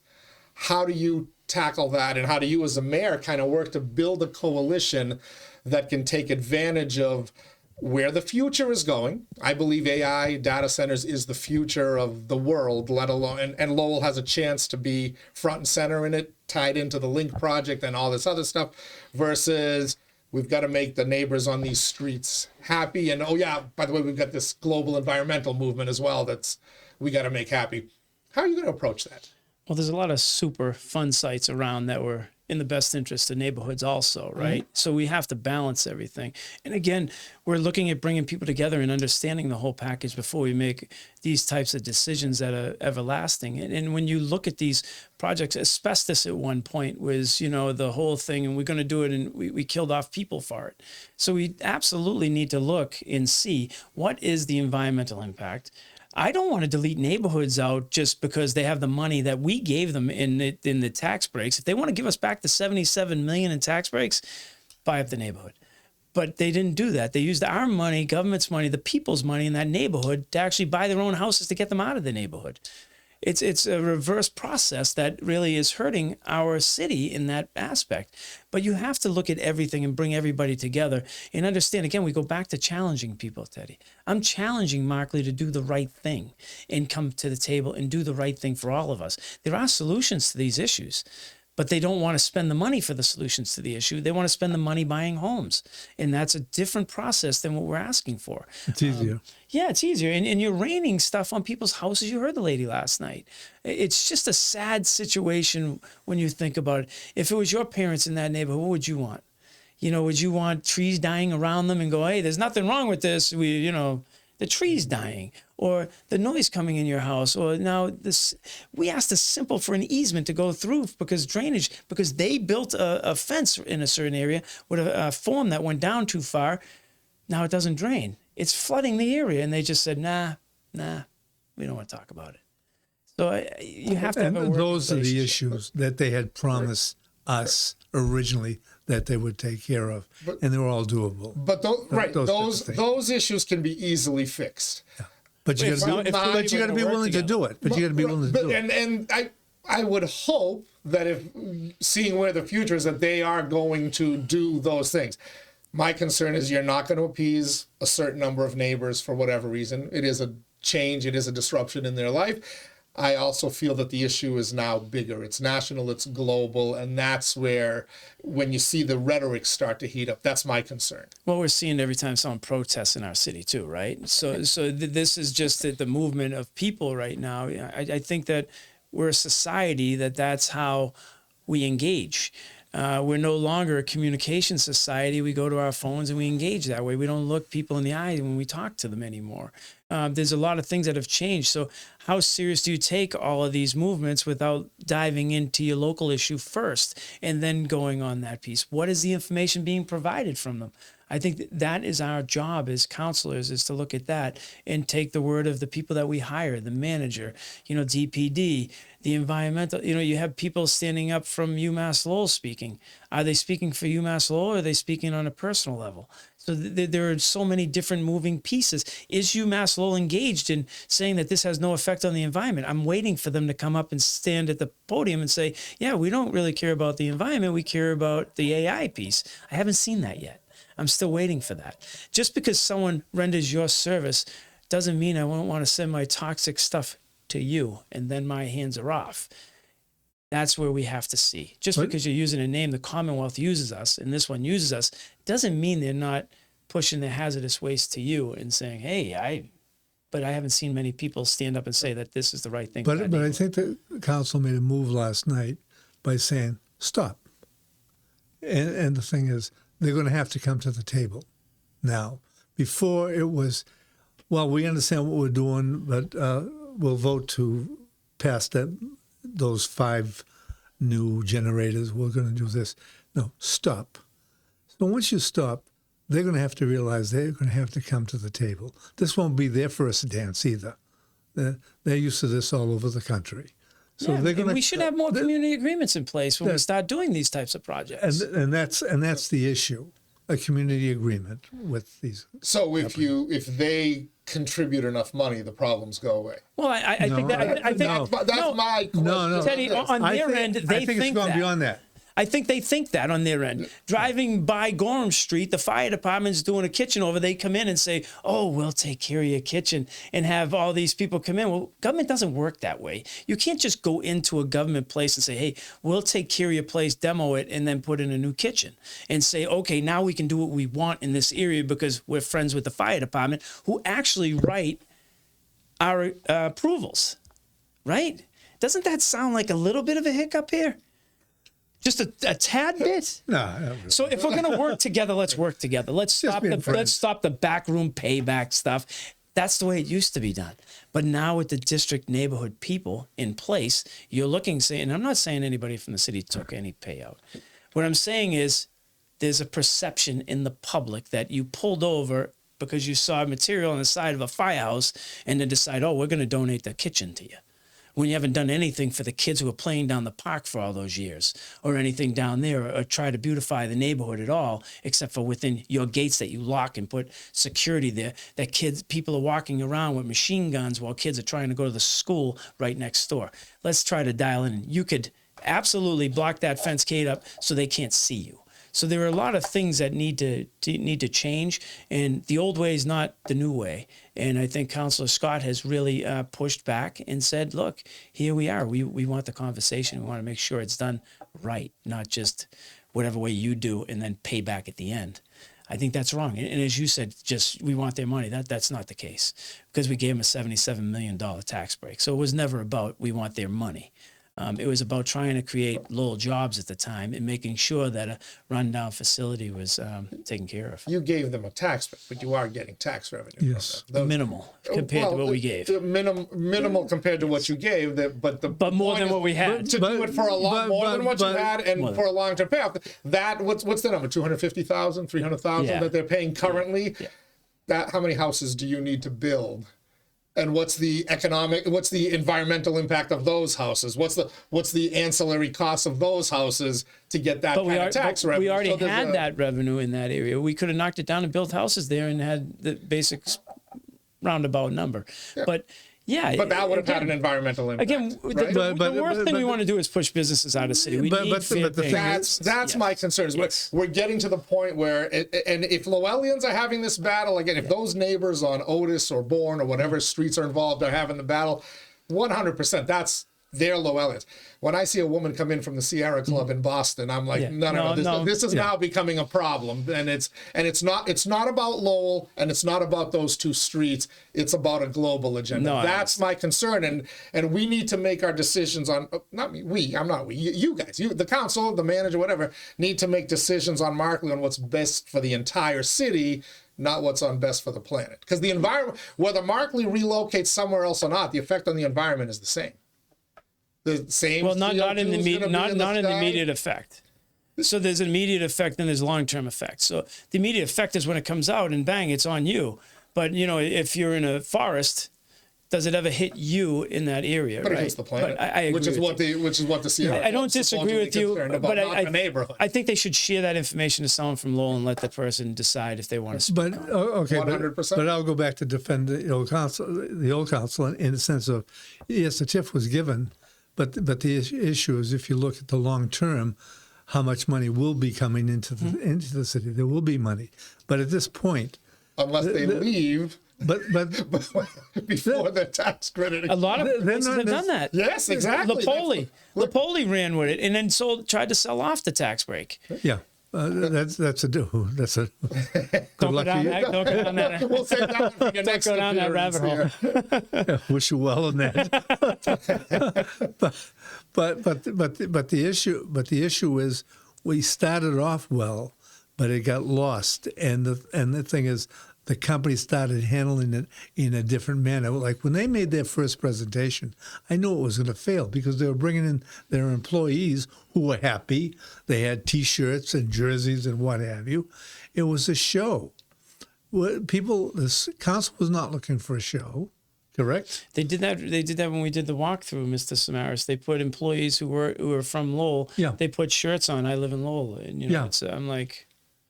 How do you tackle that, and how do you as a mayor kind of work to build a coalition that can take advantage of where the future is going? I believe AI data centers is the future of the world, let alone, and Lowell has a chance to be front and center in it, tied into the Link project and all this other stuff, versus we've got to make the neighbors on these streets happy. And oh yeah, by the way, we've got this global environmental movement as well that's we got to make happy. How are you going to approach that? Well, there's a lot of super fun sites around that were in the best interest of neighborhoods also, right? So we have to balance everything. And again, we're looking at bringing people together and understanding the whole package before we make these types of decisions that are everlasting. And when you look at these projects, asbestos at one point was, the whole thing, and we're going to do it, and we killed off people for it. So we absolutely need to look and see what is the environmental impact. I don't want to delete neighborhoods out just because they have the money that we gave them in the tax breaks. If they want to give us back the $77 million in tax breaks, buy up the neighborhood. But they didn't do that. They used our money, government's money, the people's money in that neighborhood to actually buy their own houses to get them out of the neighborhood. It's a reverse process that really is hurting our city in that aspect. But you have to look at everything and bring everybody together and understand. Again, we go back to challenging people, Teddy. I'm challenging Markley to do the right thing and come to the table and do the right thing for all of us. There are solutions to these issues, but they don't want to spend the money for the solutions to the issue. They want to spend the money buying homes. And that's a different process than what we're asking for. It's easier. Yeah, it's easier. And you're raining stuff on people's houses. You heard the lady last night. It's just a sad situation when you think about it. If it was your parents in that neighborhood, what would you want? Would you want trees dying around them and go, hey, there's nothing wrong with this. The tree's dying, or the noise coming in your house, or now this. We asked for an easement to go through because drainage, because they built a fence in a certain area with a form that went down too far. Now it doesn't drain. It's flooding the area, and they just said, nah, we don't want to talk about it. So you have to. And those are the issues that they had promised us originally that they would take care of, and they were all doable. But those issues can be easily fixed. Yeah. But you got to be willing to do it. And I would hope that if seeing where the future is, that they are going to do those things. My concern is you're not going to appease a certain number of neighbors for whatever reason. It is a change. It is a disruption in their life. I also feel that the issue is now bigger. It's national, it's global, and that's where, when you see the rhetoric start to heat up, that's my concern. Well, we're seeing every time someone protests in our city too, right? So this is just the movement of people right now. I think that we're a society that's how we engage. We're no longer a communication society. We go to our phones and we engage that way. We don't look people in the eye when we talk to them anymore. There's a lot of things that have changed. So how serious do you take all of these movements without diving into your local issue first and then going on that piece? What is the information being provided from them? I think that is our job as counselors, is to look at that and take the word of the people that we hire, the manager, DPD, the environmental. You have people standing up from UMass Lowell speaking. Are they speaking for UMass Lowell, or are they speaking on a personal level? So there are so many different moving pieces. Is UMass Lowell engaged in saying that this has no effect on the environment? I'm waiting for them to come up and stand at the podium and say, yeah, we don't really care about the environment. We care about the AI piece. I haven't seen that yet. I'm still waiting for that. Just because someone renders your service doesn't mean I won't want to send my toxic stuff to you and then my hands are off. That's where we have to see. Just because you're using a name, the Commonwealth uses us, and this one uses us, doesn't mean they're not pushing their hazardous waste to you and saying, hey, but I haven't seen many people stand up and say that this is the right thing. But I think the council made a move last night by saying, stop. And the thing is, they're going to have to come to the table now. Before it was, well, we understand what we're doing, but we'll vote to pass those 5 new generators. We're going to do this. No, stop. So once you stop, they're going to have to realize they're going to have to come to the table. This won't be their first dance either. They're used to this all over the country. So they're going to. We should have more community agreements in place when we start doing these types of projects. And that's the issue, a community agreement with these. So if they contribute enough money, the problems go away. Well, I think that's my question. No. Teddy, on their end, they think it's going beyond that. I think they think that on their end. Driving by Gorham Street, the fire department's doing a kitchen over. They come in and say, oh, we'll take care of your kitchen, and have all these people come in. Well, government doesn't work that way. You can't just go into a government place and say, hey, we'll take care of your place, demo it, and then put in a new kitchen and say, okay, now we can do what we want in this area because we're friends with the fire department, who actually write our approvals, right? Doesn't that sound like a little bit of a hiccup here? Just a tad bit. No. So if we're going to work together, let's work together. Let's stop the backroom payback stuff. That's the way it used to be done. But now with the district neighborhood people in place, you're looking, and I'm not saying anybody from the city took any payout. What I'm saying is there's a perception in the public that you pulled over because you saw material on the side of a firehouse and then decide, oh, we're going to donate the kitchen to you, when you haven't done anything for the kids who are playing down the park for all those years, or anything down there, or try to beautify the neighborhood at all, except for within your gates that you lock and put security there, that people are walking around with machine guns while kids are trying to go to the school right next door. Let's try to dial in. You could absolutely block that fence gate up so they can't see you. So there are a lot of things that need to change, and the old way is not the new way. And I think Councilor Scott has really pushed back and said, look, here we are. We want the conversation. We want to make sure it's done right, not just whatever way you do and then pay back at the end. I think that's wrong. And as you said, just we want their money. That's not the case, because we gave them a $77 million tax break. So it was never about we want their money. It was about trying to create Lowell jobs at the time and making sure that a rundown facility was taken care of. You gave them a tax break, but you are getting tax revenue. Yes. Minimal compared to what we gave. Minimal compared to what you gave, but more than what we had. To do it for a lot more than what you had, and for a long-term payoff. That what's the number? 250,000, 300,000 that they're paying currently. Yeah. That how many houses do you need to build? And what's the environmental impact of those houses? What's the ancillary costs of those houses to get that kind of tax revenue? We already had that revenue in that area. We could have knocked it down and built houses there and had the basic roundabout number. Yeah. But that would have had an environmental impact. Again, right? the worst thing we want to do is push businesses out of the city. We need fair pay. That's my concern. We're getting to the point where, and if Lowellians are having this battle, again, if those neighbors on Otis or Bourne or whatever streets are involved are having the battle, 100%, that's their Lowellians. When I see a woman come in from the Sierra Club in Boston, I'm like, no. This is now becoming a problem, and it's not about Lowell, and it's not about those two streets. It's about a global agenda. That's my concern, and we need to make our decisions on. Not me. You guys, the council, the manager, whatever, need to make decisions on Markley on what's best for the entire city, not what's on best for the planet. Because the environment, whether Markley relocates somewhere else or not, the effect on the environment is the same. The same. Well, not in the immediate effect. So there's an immediate effect and there's long-term effect. So the immediate effect is when it comes out and bang, it's on you. But, you know, if you're in a forest, does it ever hit you in that area? But right? it hits the planet, But I agree which is with you. which is what the Sierra. I don't Club's disagree with you, supposedly concerned about, but not the neighborhood. I think they should share that information to someone from Lowell and let the person decide if they want to speak. But okay, 100%. but I'll go back to defend the old council in the sense of yes, the TIF was given, but the issue is if you look at the long term, how much money will be coming into the city? There will be money, but at this point, Unless they leave but before the tax credit. A lot of places have done that. Yes, exactly. Lapoli ran with it and then tried to sell off the tax break. yeah. That's a good Don't luck go down to you. that. Don't go down that. We'll save that one for your next go down that appearance rabbit hole. here. Wish you well on that. but the issue is we started off well, but it got lost, and the thing is the company started handling it in a different manner. Like when they made their first presentation, I knew it was going to fail because they were bringing in their employees who were happy. They had T-shirts and jerseys and what have you. It was a show. This council was not looking for a show, correct? They did that. They did that when we did the walkthrough, Mr. Samaras. They put employees who were from Lowell. Yeah. They put shirts on. I live in Lowell, and you know, I'm like,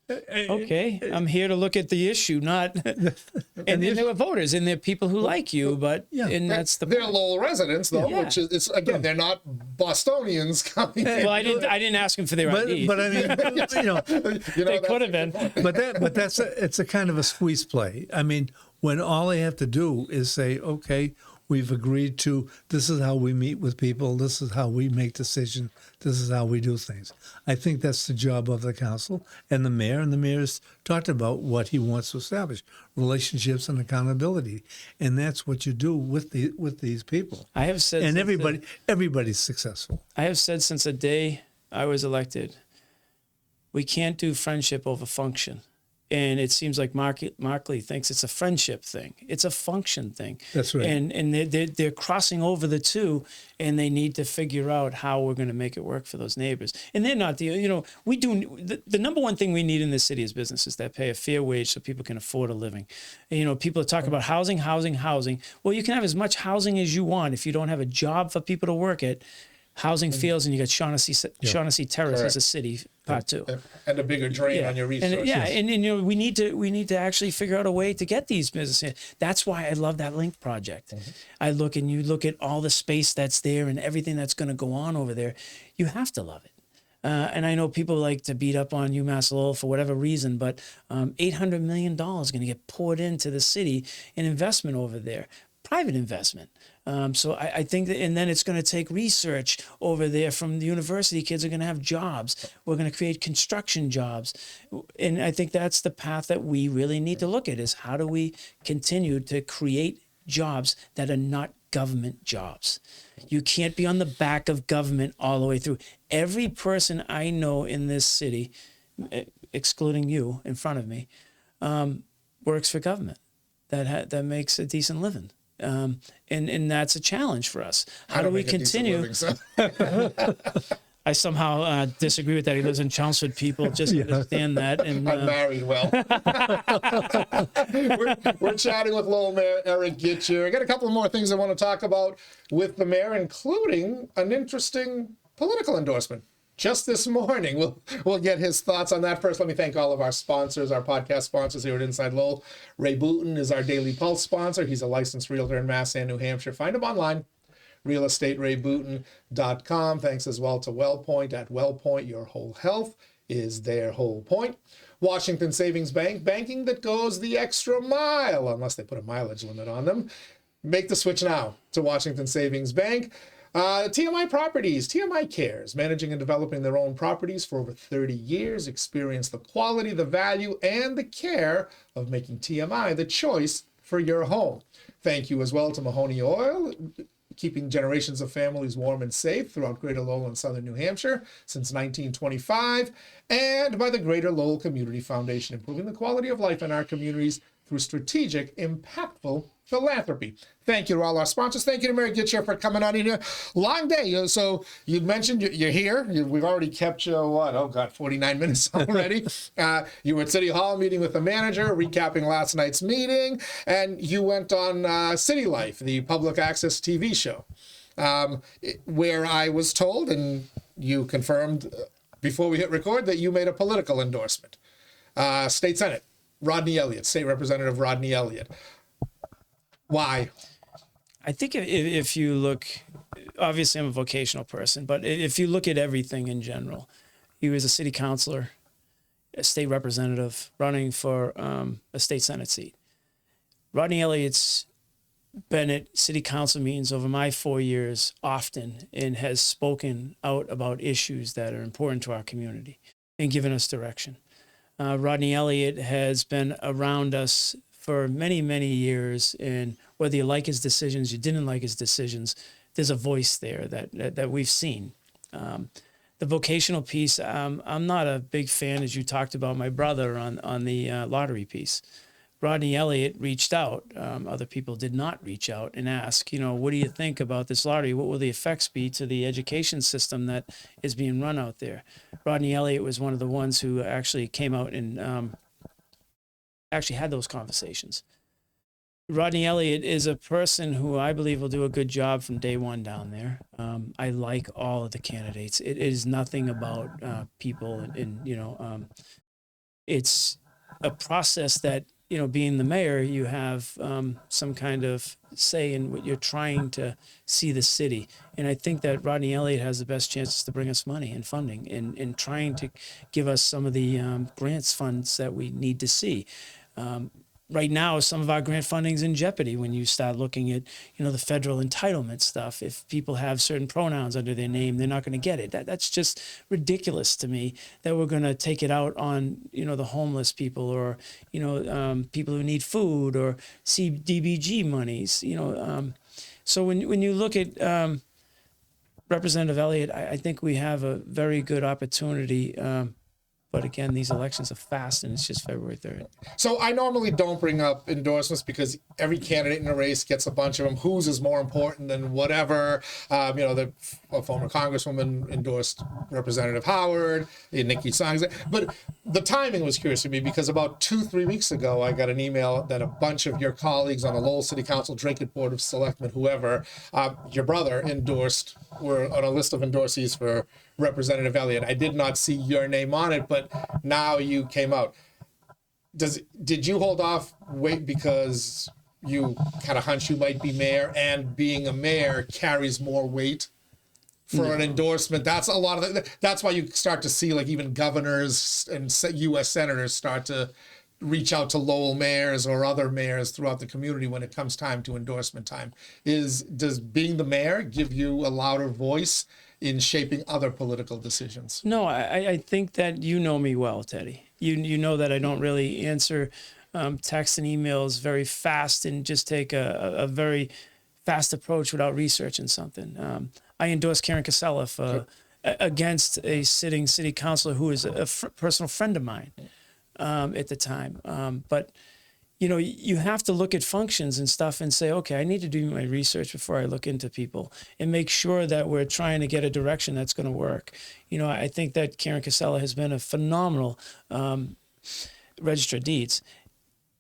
okay, I'm here to look at the issue, not. And there were voters, and there are people who like you, but and that's the. They're Lowell residents, though, which is it's again they're not Bostonians coming. Well, I didn't ask them for their ID. But I mean, They could have been. but it's a kind of a squeeze play. I mean, when all they have to do is say, okay, we've agreed to, this is how we meet with people, this is how we make decisions, this is how we do things. I think that's the job of the council and the mayor's talked about what he wants to establish, relationships and accountability. And that's what you do with these people. I have said, and everybody's successful. I have said since the day I was elected, we can't do friendship over function. And it seems like Mark Lee thinks it's a friendship thing. It's a function thing. That's right. And they're crossing over the two, and they need to figure out how we're going to make it work for those neighbors. And they're not we do the number one thing we need in this city is businesses that pay a fair wage so people can afford a living. And, people are talking about housing. Well, you can have as much housing as you want if you don't have a job for people to work at. Housing fails, and you got Shaughnessy Terrace as a city, part two, and a bigger drain on your resources. And we need to actually figure out a way to get these businesses. That's why I love that Link project. I look at all the space that's there and everything that's going to go on over there. You have to love it. And I know people like to beat up on UMass Lowell for whatever reason, but $800 million is going to get poured into the city in investment over there, private investment. So I think that, and then it's going to take research over there from the university. Kids are going to have jobs. We're going to create construction jobs. And I think that's the path that we really need to look at is how do we continue to create jobs that are not government jobs. You can't be on the back of government all the way through. Every person I know in this city, excluding you in front of me, works for government that makes a decent living. And that's a challenge for us. How do we continue? I somehow disagree with that. He lives in Chelmsford. People just understand that. And I'm married well. we're chatting with Lowell Mayor Erik Gitschier. I got a couple of more things I want to talk about with the mayor, including an interesting political endorsement. Just this morning, we'll get his thoughts on that. First, let me thank all of our sponsors, our podcast sponsors here at Inside Lowell. Ray Booton is our Daily Pulse sponsor. He's a licensed realtor in Mass and New Hampshire. Find him online, realestaterayBooton.com. Thanks as well to WellPoint at WellPoint. Your whole health is their whole point. Washington Savings Bank, banking that goes the extra mile, unless they put a mileage limit on them. Make the switch now to Washington Savings Bank. TMI Properties, TMI Cares, managing and developing their own properties for over 30 years. Experience the quality, the value, and the care of making TMI the choice for your home. Thank you as well to Mahoney Oil, keeping generations of families warm and safe throughout Greater Lowell and Southern New Hampshire since 1925, and by the Greater Lowell Community Foundation, improving the quality of life in our communities through strategic, impactful philanthropy. Thank you to all our sponsors. Thank you to Mary Gitschier for coming on in here. Long day. So you mentioned you're here. We've already kept you, 49 minutes already. You were at City Hall meeting with the manager, recapping last night's meeting, and you went on City Life, the public access TV show, where I was told, and you confirmed before we hit record, that you made a political endorsement. State Senate, Rodney Elliott, State Representative Rodney Elliott. Why? I think if you look, obviously I'm a vocational person, but if you look at everything in general, he was a city councilor, a state representative running for a state Senate seat. Rodney Elliott's been at city council meetings over my 4 years often and has spoken out about issues that are important to our community and given us direction. Rodney Elliott has been around us for many, many years, and whether you like his decisions, you didn't like his decisions, there's a voice there that we've seen. The vocational piece, I'm not a big fan, as you talked about my brother on the lottery piece. Rodney Elliott reached out. Other people did not reach out and ask, what do you think about this lottery? What will the effects be to the education system that is being run out there? Rodney Elliott was one of the ones who actually came out and actually had those conversations. Rodney Elliott is a person who I believe will do a good job from day one down there. I like all of the candidates. It is nothing about people, and it's a process that, being the mayor, you have some kind of say in what you're trying to see the city. And I think that Rodney Elliott has the best chances to bring us money and funding and trying to give us some of the grants funds that we need to see. Right now, some of our grant funding's in jeopardy when you start looking at, the federal entitlement stuff. If people have certain pronouns under their name, they're not going to get it. That's just ridiculous to me that we're going to take it out on, the homeless people or, people who need food or CDBG monies, So when you look at Representative Elliott, I think we have a very good opportunity. But again, these elections are fast, and it's just February 3rd. So I normally don't bring up endorsements because every candidate in a race gets a bunch of them. Whose is more important than whatever. The former Congresswoman endorsed Representative Howard, Nikki Songs. But the timing was curious to me because about 2-3 weeks ago, I got an email that a bunch of your colleagues on the Lowell City Council, Dracut Board of Selectmen, whoever, your brother endorsed, were on a list of endorsees for Representative Elliott. I did not see your name on it, but now you came out. Did you hold off wait because you kind of hunch you might be mayor, and being a mayor carries more weight for an endorsement? That's a lot of that's why you start to see like even governors and U.S. senators start to reach out to Lowell mayors or other mayors throughout the community when it comes time to endorsement time. Does being the mayor give you a louder voice in shaping other political decisions? No, I think that you know me well, Teddy. You know that I don't really answer texts and emails very fast and just take a very fast approach without researching something. I endorsed Karen Casella against a sitting city councilor who is a personal friend of mine at the time. But you have to look at functions and stuff and say, okay, I need to do my research before I look into people and make sure that we're trying to get a direction that's going to work. I think that Karen Casella has been a phenomenal Register of Deeds.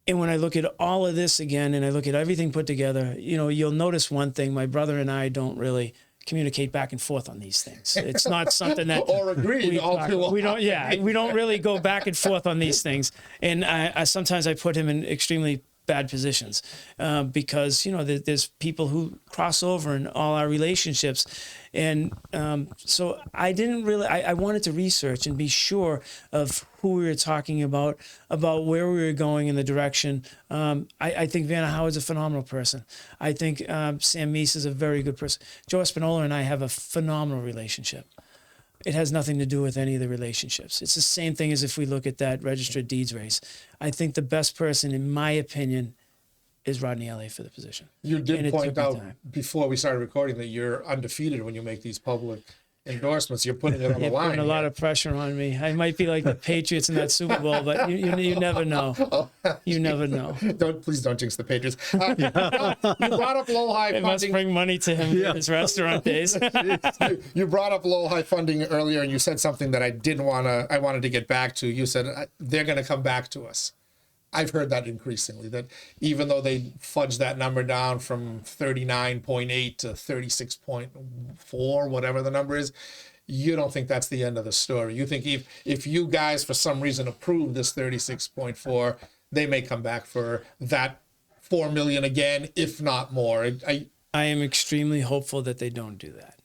And when I look at all of this again and I look at everything put together, you'll notice one thing. My brother and I don't really communicate back and forth on these things. It's not something that or agree. we don't really go back and forth on these things. And I sometimes I put him in extremely bad positions because there's people who cross over in all our relationships, and so I didn't really. I wanted to research and be sure of who we were talking about where we were going in the direction. I think Vanna Howard's a phenomenal person. I think Sam Meese is a very good person. Joe Espinola and I have a phenomenal relationship. It has nothing to do with any of the relationships. It's the same thing as if we look at that Register of Deeds race. I think the best person, in my opinion, is Rodney Elliott for the position. You did point out before we started recording that you're undefeated when you make these public endorsements. You're putting it on the You're line. putting a lot of pressure on me. I might be like the Patriots in that Super Bowl, but you never know. You never know. Please don't jinx the Patriots. You brought up Lowell High It must funding. bring money to him in his restaurant days. You brought up Lowell High funding earlier, and you said something that I wanted to get back to. You said they're going to come back to us. I've heard that increasingly, that even though they fudged that number down from 39.8 to 36.4, whatever the number is, you don't think that's the end of the story. You think if you guys, for some reason, approve this 36.4, they may come back for that 4 million again, if not more. I am extremely hopeful that they don't do that.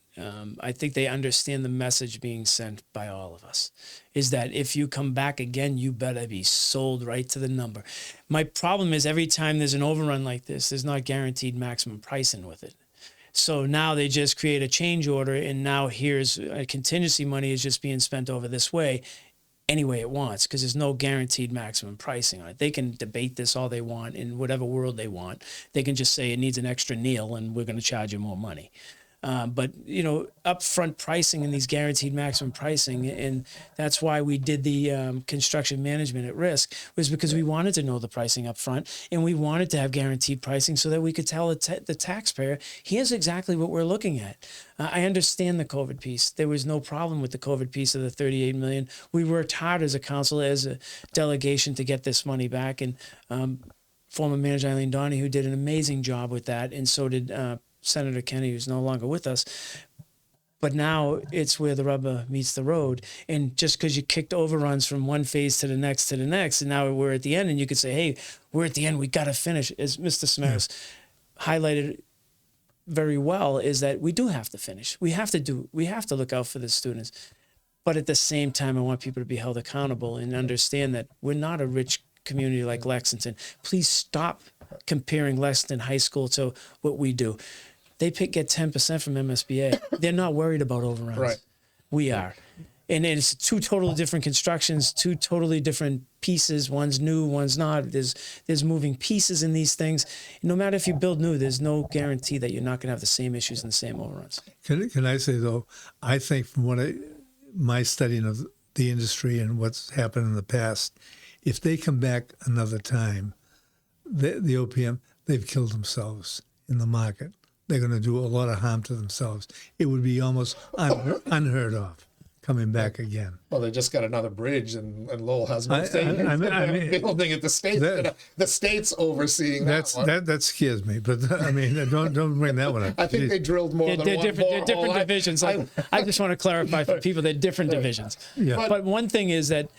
I think they understand the message being sent by all of us is that if you come back again, you better be sold right to the number. My problem is every time there's an overrun like this, there's not guaranteed maximum pricing with it. So now they just create a change order, and now here's a contingency money is just being spent over this way any way it wants, because there's no guaranteed maximum pricing on it. They can debate this all they want in whatever world they want. They can just say it needs an extra kneel and we're going to charge you more money. But, you know, upfront pricing and these guaranteed maximum pricing, and that's why we did the construction management at risk, was because we wanted to know the pricing up front, and we wanted to have guaranteed pricing so that we could tell the taxpayer, here's exactly what we're looking at. I understand the COVID piece. There was no problem with the COVID piece of the $38 million. We worked hard as a council, as a delegation, to get this money back, and former manager Eileen Donahue, who did an amazing job with that, and so did Senator Kennedy, who's no longer with us. But now it's where the rubber meets the road. And just because you kicked overruns from one phase to the next, and now we're at the end, and you could say, hey, we're at the end, we got to finish. As Mr. Samaras highlighted very well, is that we do have to finish. We have to look out for the students. But at the same time, I want people to be held accountable and understand that we're not a rich community like Lexington. Please stop comparing Lexington High School to what we do. They get 10% from MSBA. They're not worried about overruns. Right. We are. And it's two totally different constructions, two totally different pieces. One's new, one's not. There's moving pieces in these things. No matter if you build new, there's no guarantee that you're not going to have the same issues and the same overruns. Can I say, though, I think from my studying of the industry and what's happened in the past, if they come back another time, the OPM, they've killed themselves in the market. They're going to do a lot of harm to themselves. It would be almost unheard of coming back again. Well, they just got another bridge, and Lowell has no say. I mean, building at the state. The state's overseeing that scares me. But I mean, don't bring that one up. I think they drilled more than one They're different divisions. I just want to clarify for people, they're different divisions. Yeah. But one thing is that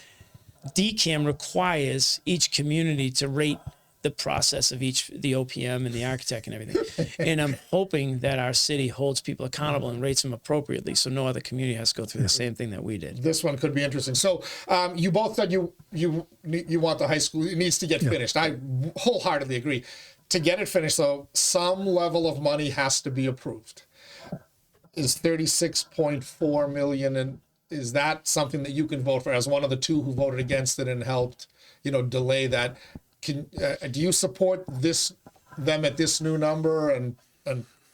DCAM requires each community to rate the process of the OPM and the architect and everything. And I'm hoping that our city holds people accountable and rates them appropriately, so no other community has to go through the same thing that we did. This one could be interesting. So you both said you want the high school, it needs to get finished. I wholeheartedly agree. To get it finished, though, some level of money has to be approved. Is 36.4 million, and is that something that you can vote for as one of the two who voted against it and helped, delay that? Do you support them at this new number and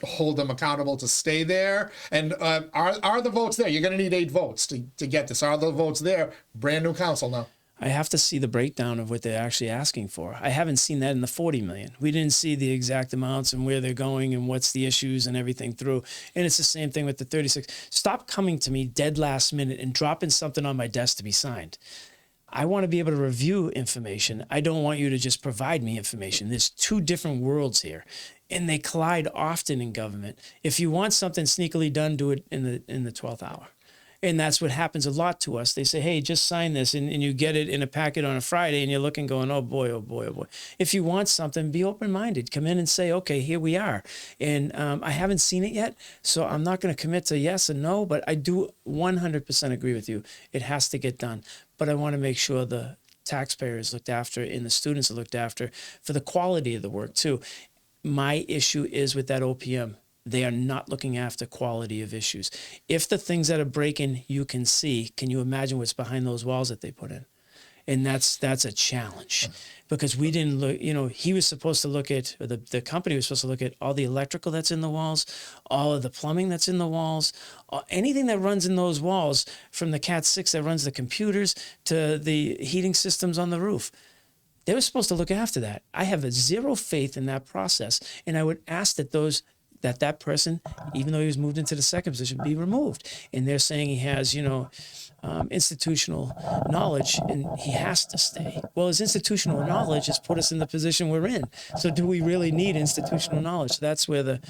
hold them accountable to stay there? And are the votes there? You're going to need 8 votes to get this. Are the votes there? Brand new council now. I have to see the breakdown of what they're actually asking for. I haven't seen that in the 40 million. We didn't see the exact amounts and where they're going and what's the issues and everything through. And it's the same thing with the 36. Stop coming to me dead last minute and dropping something on my desk to be signed. I want to be able to review information. I don't want you to just provide me information. There's two different worlds here, and they collide often in government. If you want something sneakily done, do it in the 12th hour. And that's what happens a lot to us. They say, hey, just sign this, and you get it in a packet on a Friday, and you're looking going, oh boy, oh boy, oh boy. If you want something, be open-minded. Come in and say, okay, here we are. And I haven't seen it yet, so I'm not going to commit to yes and no, but I do 100% agree with you. It has to get done. But I want to make sure the taxpayer is looked after and the students are looked after for the quality of the work too. My issue is with that OPM. They are not looking after quality of issues. If the things that are breaking you can see, can you imagine what's behind those walls that they put in? And that's a challenge because we didn't look, he was supposed to look at, or the company was supposed to look at all the electrical that's in the walls, all of the plumbing that's in the walls, anything that runs in those walls, from the Cat 6 that runs the computers to the heating systems on the roof. They were supposed to look after that. I have zero faith in that process. And I would ask that that person, even though he was moved into the second position, be removed. And they're saying he has, institutional knowledge and he has to stay. Well, his institutional knowledge has put us in the position we're in. So do we really need institutional knowledge? That's where the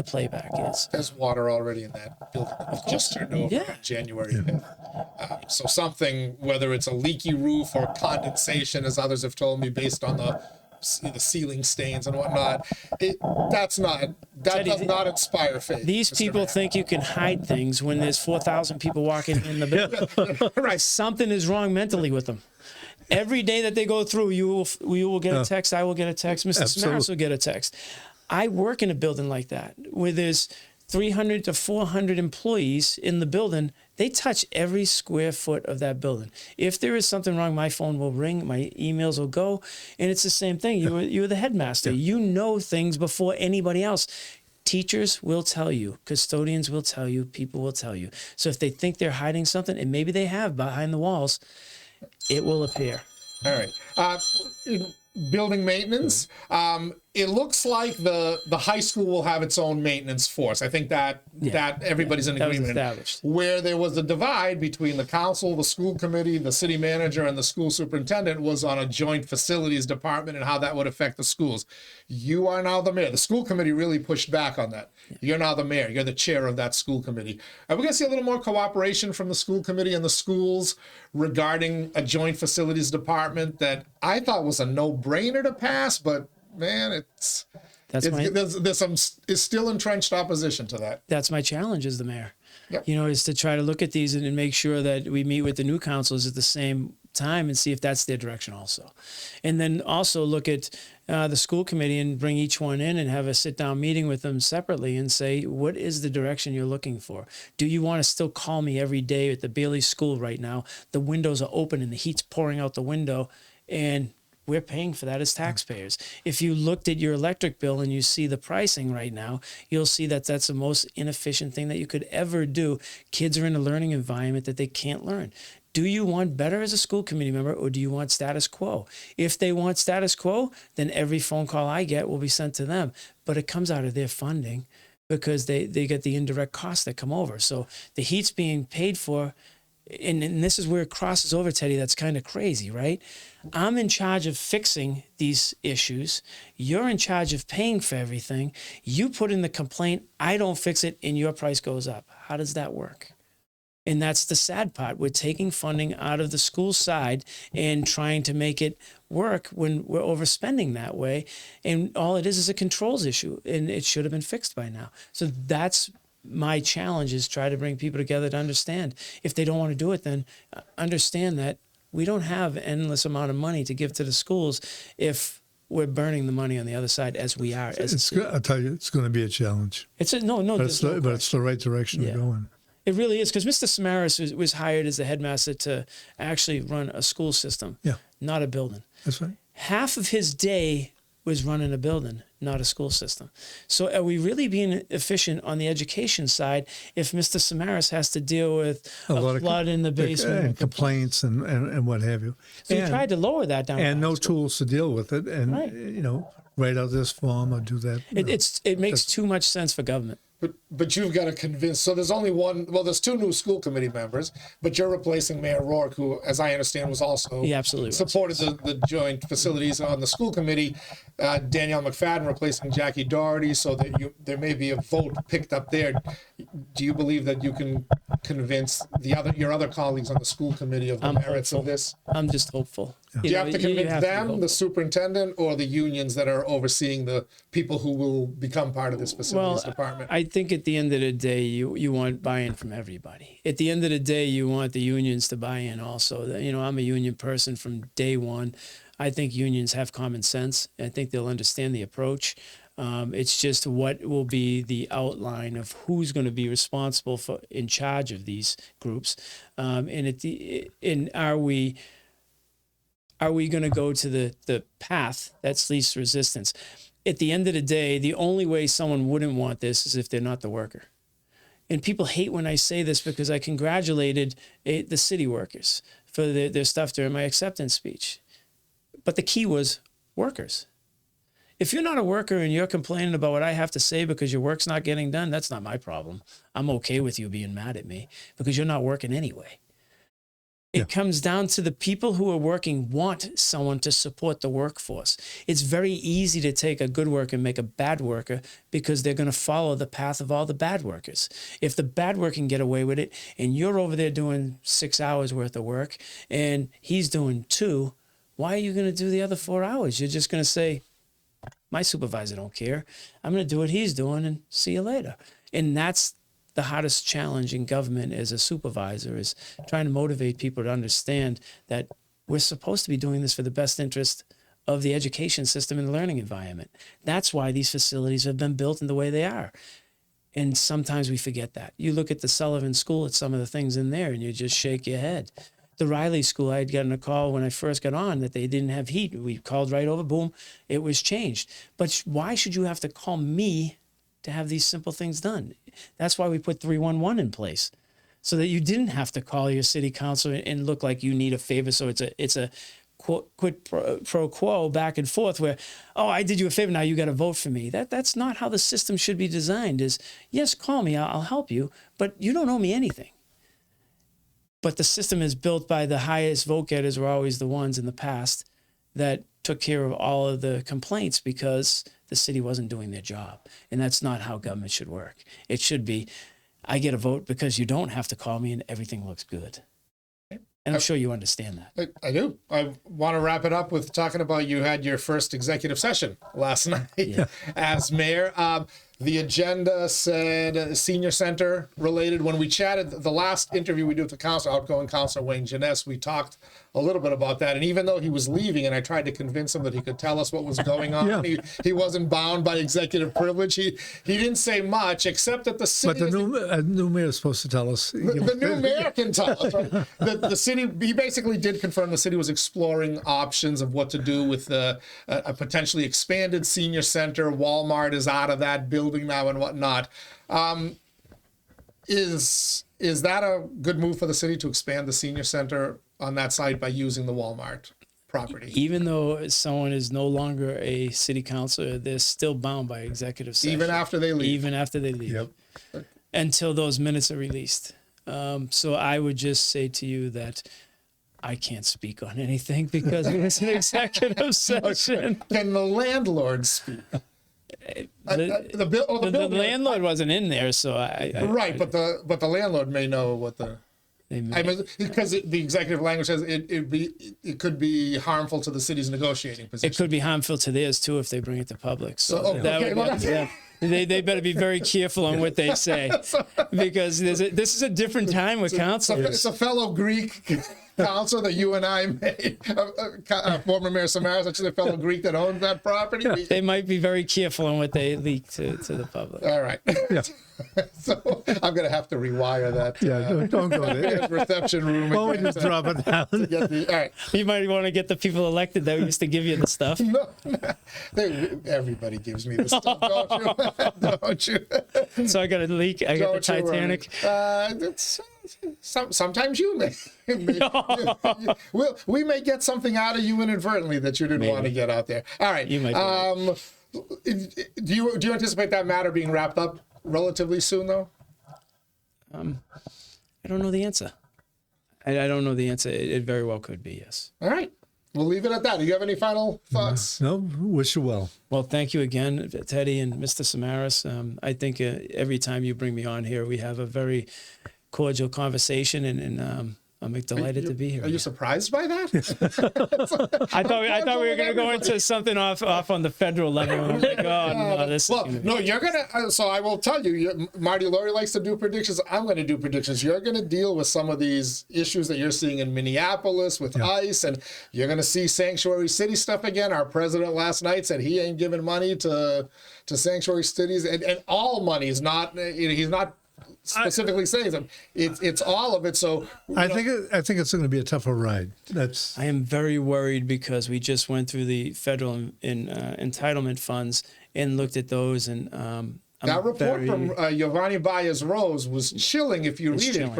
playback is. There's water already in that building that was just turned over on January 5th. So something, whether it's a leaky roof or condensation, as others have told me, based on the ceiling stains and whatnot, that does not inspire faith. These Mr. people Mayor. think you can hide things when there's 4,000 people walking in the building. Right. Something is wrong mentally with them. Every day that they go through, you will get a text. I will get a text. Mr. Samaras will get a text. I work in a building like that where there's 300 to 400 employees in the building. They touch every square foot of that building. If there is something wrong, my phone will ring, my emails will go, and it's the same thing. You're the headmaster. You know things before anybody else. Teachers will tell you, custodians will tell you, people will tell you. So if they think they're hiding something, and maybe they have behind the walls, it will appear. All right. Building maintenance. It looks like the high school will have its own maintenance force. I think that everybody's in That was agreement. established. Where there was a divide between the council, the school committee, the city manager, and the school superintendent was on a joint facilities department and how that would affect the schools. You are now the mayor. The school committee really pushed back on that. You're now the mayor. You're the chair of that school committee. Are we going to see a little more cooperation from the school committee and the schools regarding a joint facilities department that I thought was a no-brainer to pass, but man, there's still entrenched opposition to that. That's my challenge as the mayor. Yep. Is to try to look at these and make sure that we meet with the new councils at the same time and see if that's their direction also. And then also look at the school committee and bring each one in and have a sit-down meeting with them separately and say, what is the direction you're looking for? Do you want to still call me every day at the Bailey School right now? The windows are open and the heat's pouring out the window, and we're paying for that as taxpayers. If you looked at your electric bill and you see the pricing right now, you'll see that that's the most inefficient thing that you could ever do. Kids are in a learning environment that they can't learn. Do you want better as a school committee member, or do you want status quo? If they want status quo, then every phone call I get will be sent to them. But it comes out of their funding because they get the indirect costs that come over. So the heat's being paid for. And this is where it crosses over, Teddy. That's kind of crazy, right? I'm in charge of fixing these issues. You're in charge of paying for everything. You put in the complaint, I don't fix it, and your price goes up. How does that work? And that's the sad part. We're taking funding out of the school side and trying to make it work when we're overspending that way. And all it is a controls issue, and it should have been fixed by now. So that's my challenge, is try to bring people together to understand. If they don't want to do it, then understand that we don't have endless amount of money to give to the schools if we're burning the money on the other side, as we are. I'll tell you, it's going to be a challenge. But it's the right direction to go in. It really is, because Mr. Samaras was hired as the headmaster to actually run a school system, not a building. That's right. Half of his day was running a building, not a school system. So are we really being efficient on the education side if Mr. Samaras has to deal with a flood in the basement? And complaints and what have you. So we tried to lower that down. And no tools to deal with it. And, write out this form or do that. It makes too much sense for government. But you've got to convince. So there's only one. Well, there's two new school committee members, but you're replacing Mayor Rourke, who, as I understand, was also supported the joint facilities on the school committee. Danielle McFadden replacing Jackie Doherty, so that there may be a vote picked up there. Do you believe that you can convince your other colleagues on the school committee of the merits of this? I'm just hopeful. Do you have to convince them, the superintendent, or the unions that are overseeing the people who will become part of this facilities department? I think at the end of the day, you want buy-in from everybody. At the end of the day, you want the unions to buy in also. I'm a union person from day one. I think unions have common sense. I think they'll understand the approach. It's just what will be the outline of who's going to be responsible for in charge of these groups, and are we are we going to go to the path that's least resistance? At the end of the day, the only way someone wouldn't want this is if they're not the worker. And people hate when I say this because I congratulated the city workers for their stuff during my acceptance speech. But the key was workers. If you're not a worker and you're complaining about what I have to say because your work's not getting done, that's not my problem. I'm okay with you being mad at me because you're not working anyway. It comes down to the people who are working want someone to support the workforce. It's very easy to take a good worker and make a bad worker because they're going to follow the path of all the bad workers. If the bad worker can get away with it and you're over there doing 6 hours worth of work and he's doing 2, why are you going to do the other 4 hours? You're just going to say, my supervisor don't care. I'm going to do what he's doing and see you later. And that's the hardest challenge in government as a supervisor, is trying to motivate people to understand that we're supposed to be doing this for the best interest of the education system and the learning environment. That's why these facilities have been built in the way they are. And sometimes we forget that. You look at the Sullivan School at some of the things in there and you just shake your head. The Riley School, I had gotten a call when I first got on that they didn't have heat. We called right over, boom, it was changed. But why should you have to call me to have these simple things done? That's why we put 311 in place, so that you didn't have to call your city council and look like you need a favor. So it's a quid pro quo back and forth where, oh, I did you a favor, now you got to vote for me. That's not how the system should be designed. Is, yes, call me, I'll help you, but you don't owe me anything. But the system is built by the highest vote getters were always the ones in the past that took care of all of the complaints because the city wasn't doing their job. And that's not how government should work. It should be, I get a vote because you don't have to call me and everything looks good. And I'm sure you understand that. I do. I want to wrap it up with talking about, you had your first executive session last night as mayor. The agenda said senior center related. When we chatted, the last interview we did with the council, outgoing councilor 𝐌𝐚𝐲𝐿, we talked a little bit about that. And even though he was leaving and I tried to convince him that he could tell us what was going on, he wasn't bound by executive privilege. He didn't say much, except that the city... But the new mayor is supposed to tell us. The new mayor can tell us, right? The city, he basically did confirm the city was exploring options of what to do with a potentially expanded senior center. Walmart is out of that building now and whatnot. Is that a good move for the city to expand the senior center on that site by using the Walmart property? Even though someone is no longer a city councilor, they're still bound by executive session. Even after they leave? Even after they leave. Yep. Until those minutes are released. So I would just say to you that I can't speak on anything because it was an executive session. Can the landlord speak? The landlord wasn't in there, so right, but the landlord may know what the... because the executive language says it could be harmful to the city's negotiating position. It could be harmful to theirs too if they bring it to public. So they better be very careful on what they say, because this is a different time with councilors. It's a fellow Greek council that you and I made, former Mayor Samaras, actually a fellow Greek that owns that property. They might be very careful on what they leak to the public. All right. So I'm going to have to rewire that. Don't go there. Reception room. Why don't we just drop it down? All right. You might want to get the people elected that used to give you the stuff. No, everybody gives me the stuff, don't you? Don't you? So I got a leak. I got the Titanic. Sometimes you may. We may get something out of you inadvertently that you didn't want to get out there. All right. You might do you anticipate that matter being wrapped up relatively soon, though? I don't know the answer. I don't know the answer. It very well could be, yes. All right. We'll leave it at that. Do you have any final thoughts? No, wish you well. Well, thank you again, Teddy and Mr. Samaras. I think every time you bring me on here, we have a very cordial conversation, and I'm delighted to be here. Are you surprised by that? I thought we were going to go into something off on the federal level. I'm like, oh, no, this is no, you're going to, so I will tell you, Marty Laurie likes to do predictions. I'm going to do predictions. You're going to deal with some of these issues that you're seeing in Minneapolis with ICE, and you're going to see sanctuary city stuff again. Our president last night said he ain't giving money to sanctuary cities, and all money is not, he's not specifically saying something. It's all of it. So I think it's going to be a tougher ride. That's I am very worried because we just went through the federal entitlement funds and looked at those, and that report from 𝐿𝐷𝐼𝐷 𝐼𝐻 was chilling if you read it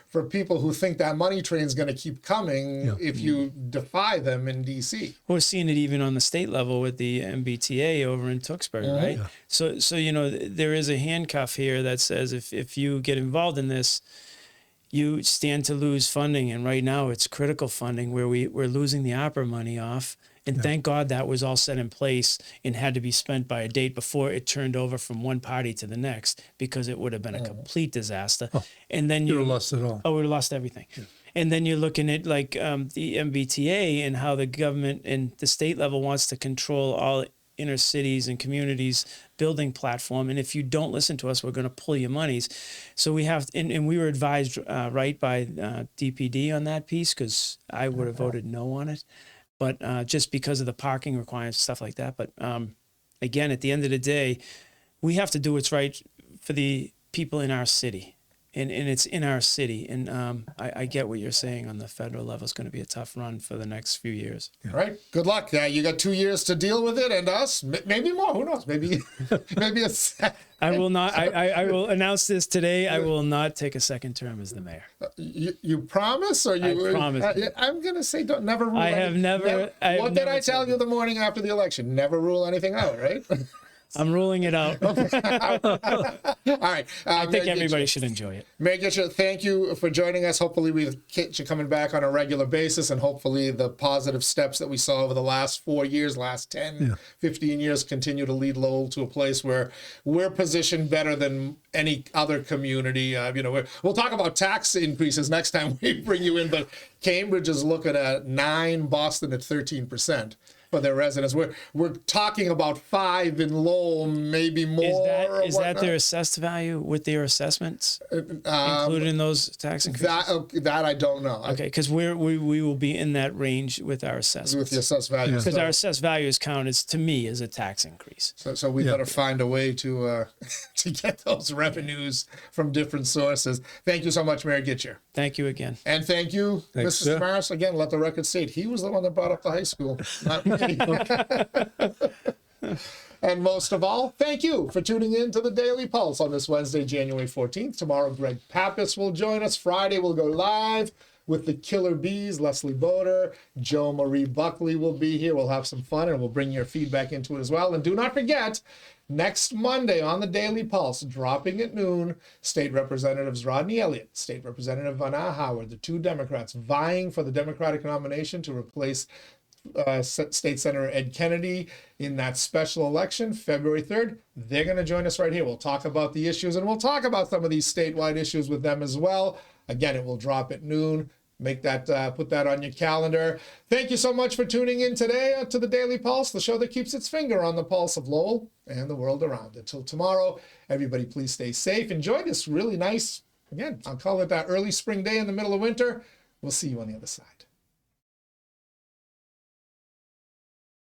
for people who think that money train is going to keep coming if you defy them in D.C. We're seeing it even on the state level with the MBTA over in Tewksbury, right? Yeah. So there is a handcuff here that says if you get involved in this, you stand to lose funding, and right now it's critical funding where we're losing the opera money off. And thank God that was all set in place and had to be spent by a date before it turned over from one party to the next, because it would have been a complete disaster. And then you would have lost it all. Oh, we would have lost everything. Yeah. And then you're looking at like the MBTA and how the government and the state level wants to control all inner cities and communities building platform. And if you don't listen to us, we're going to pull your monies. So we have, and we were advised right by DPD on that piece, because I would have voted no on it. But just because of the parking requirements, stuff like that. But again, at the end of the day, we have to do what's right for the people in our city. And it's in our city. And I get what you're saying on the federal level. It's going to be a tough run for the next few years. All right. Good luck. You got 2 years to deal with it, and us, maybe more. Who knows? Maybe a I will not. I will announce this today. I will not take a second term as the mayor. You promise, or you? I promise. I'm gonna say don't never rule. I have never. What did I tell you the morning after the election? Never rule anything out, right? I'm ruling it out. All right. I think everybody should enjoy it. Mayor Gitschier, thank you for joining us. Hopefully we'll get you coming back on a regular basis, and hopefully the positive steps that we saw over the last 4 years, last 10, 15 years continue to lead Lowell to a place where we're positioned better than any other community. We'll talk about tax increases next time we bring you in, but Cambridge is looking at 9%, Boston at 13%. For their residents, we're talking about 5 in Lowell, maybe more. Is that their assessed value with their assessments included in those tax increases? That I don't know. Okay, because we will be in that range with our assessments. With the assessed value, because our assessed value is counted to me as a tax increase. So we better find a way to to get those revenues from different sources. Thank you so much, Mayor Gitschier. Thank you again. And thank you, Mr. Samaras. Again, let the record state he was the one that brought up the high school, not me. And most of all, thank you for tuning in to the Daily Pulse on this Wednesday, January 14th. Tomorrow, Greg Pappas will join us. Friday, we'll go live with the Killer Bees. Leslie Boder, Jo Marie Buckley will be here. We'll have some fun, and we'll bring your feedback into it as well. And do not forget, next Monday on the Daily Pulse, dropping at noon, State Representatives Rodney Elliott, State Representative Vanna Howard, the 2 Democrats vying for the Democratic nomination to replace State Senator Ed Kennedy in that special election, February 3rd. They're going to join us right here. We'll talk about the issues, and we'll talk about some of these statewide issues with them as well. Again, it will drop at noon. Make that, put that on your calendar. Thank you so much for tuning in today to the Daily Pulse, the show that keeps its finger on the pulse of Lowell and the world around it. Till tomorrow, everybody please stay safe. Enjoy this really nice, again, I'll call it that early spring day in the middle of winter. We'll see you on the other side.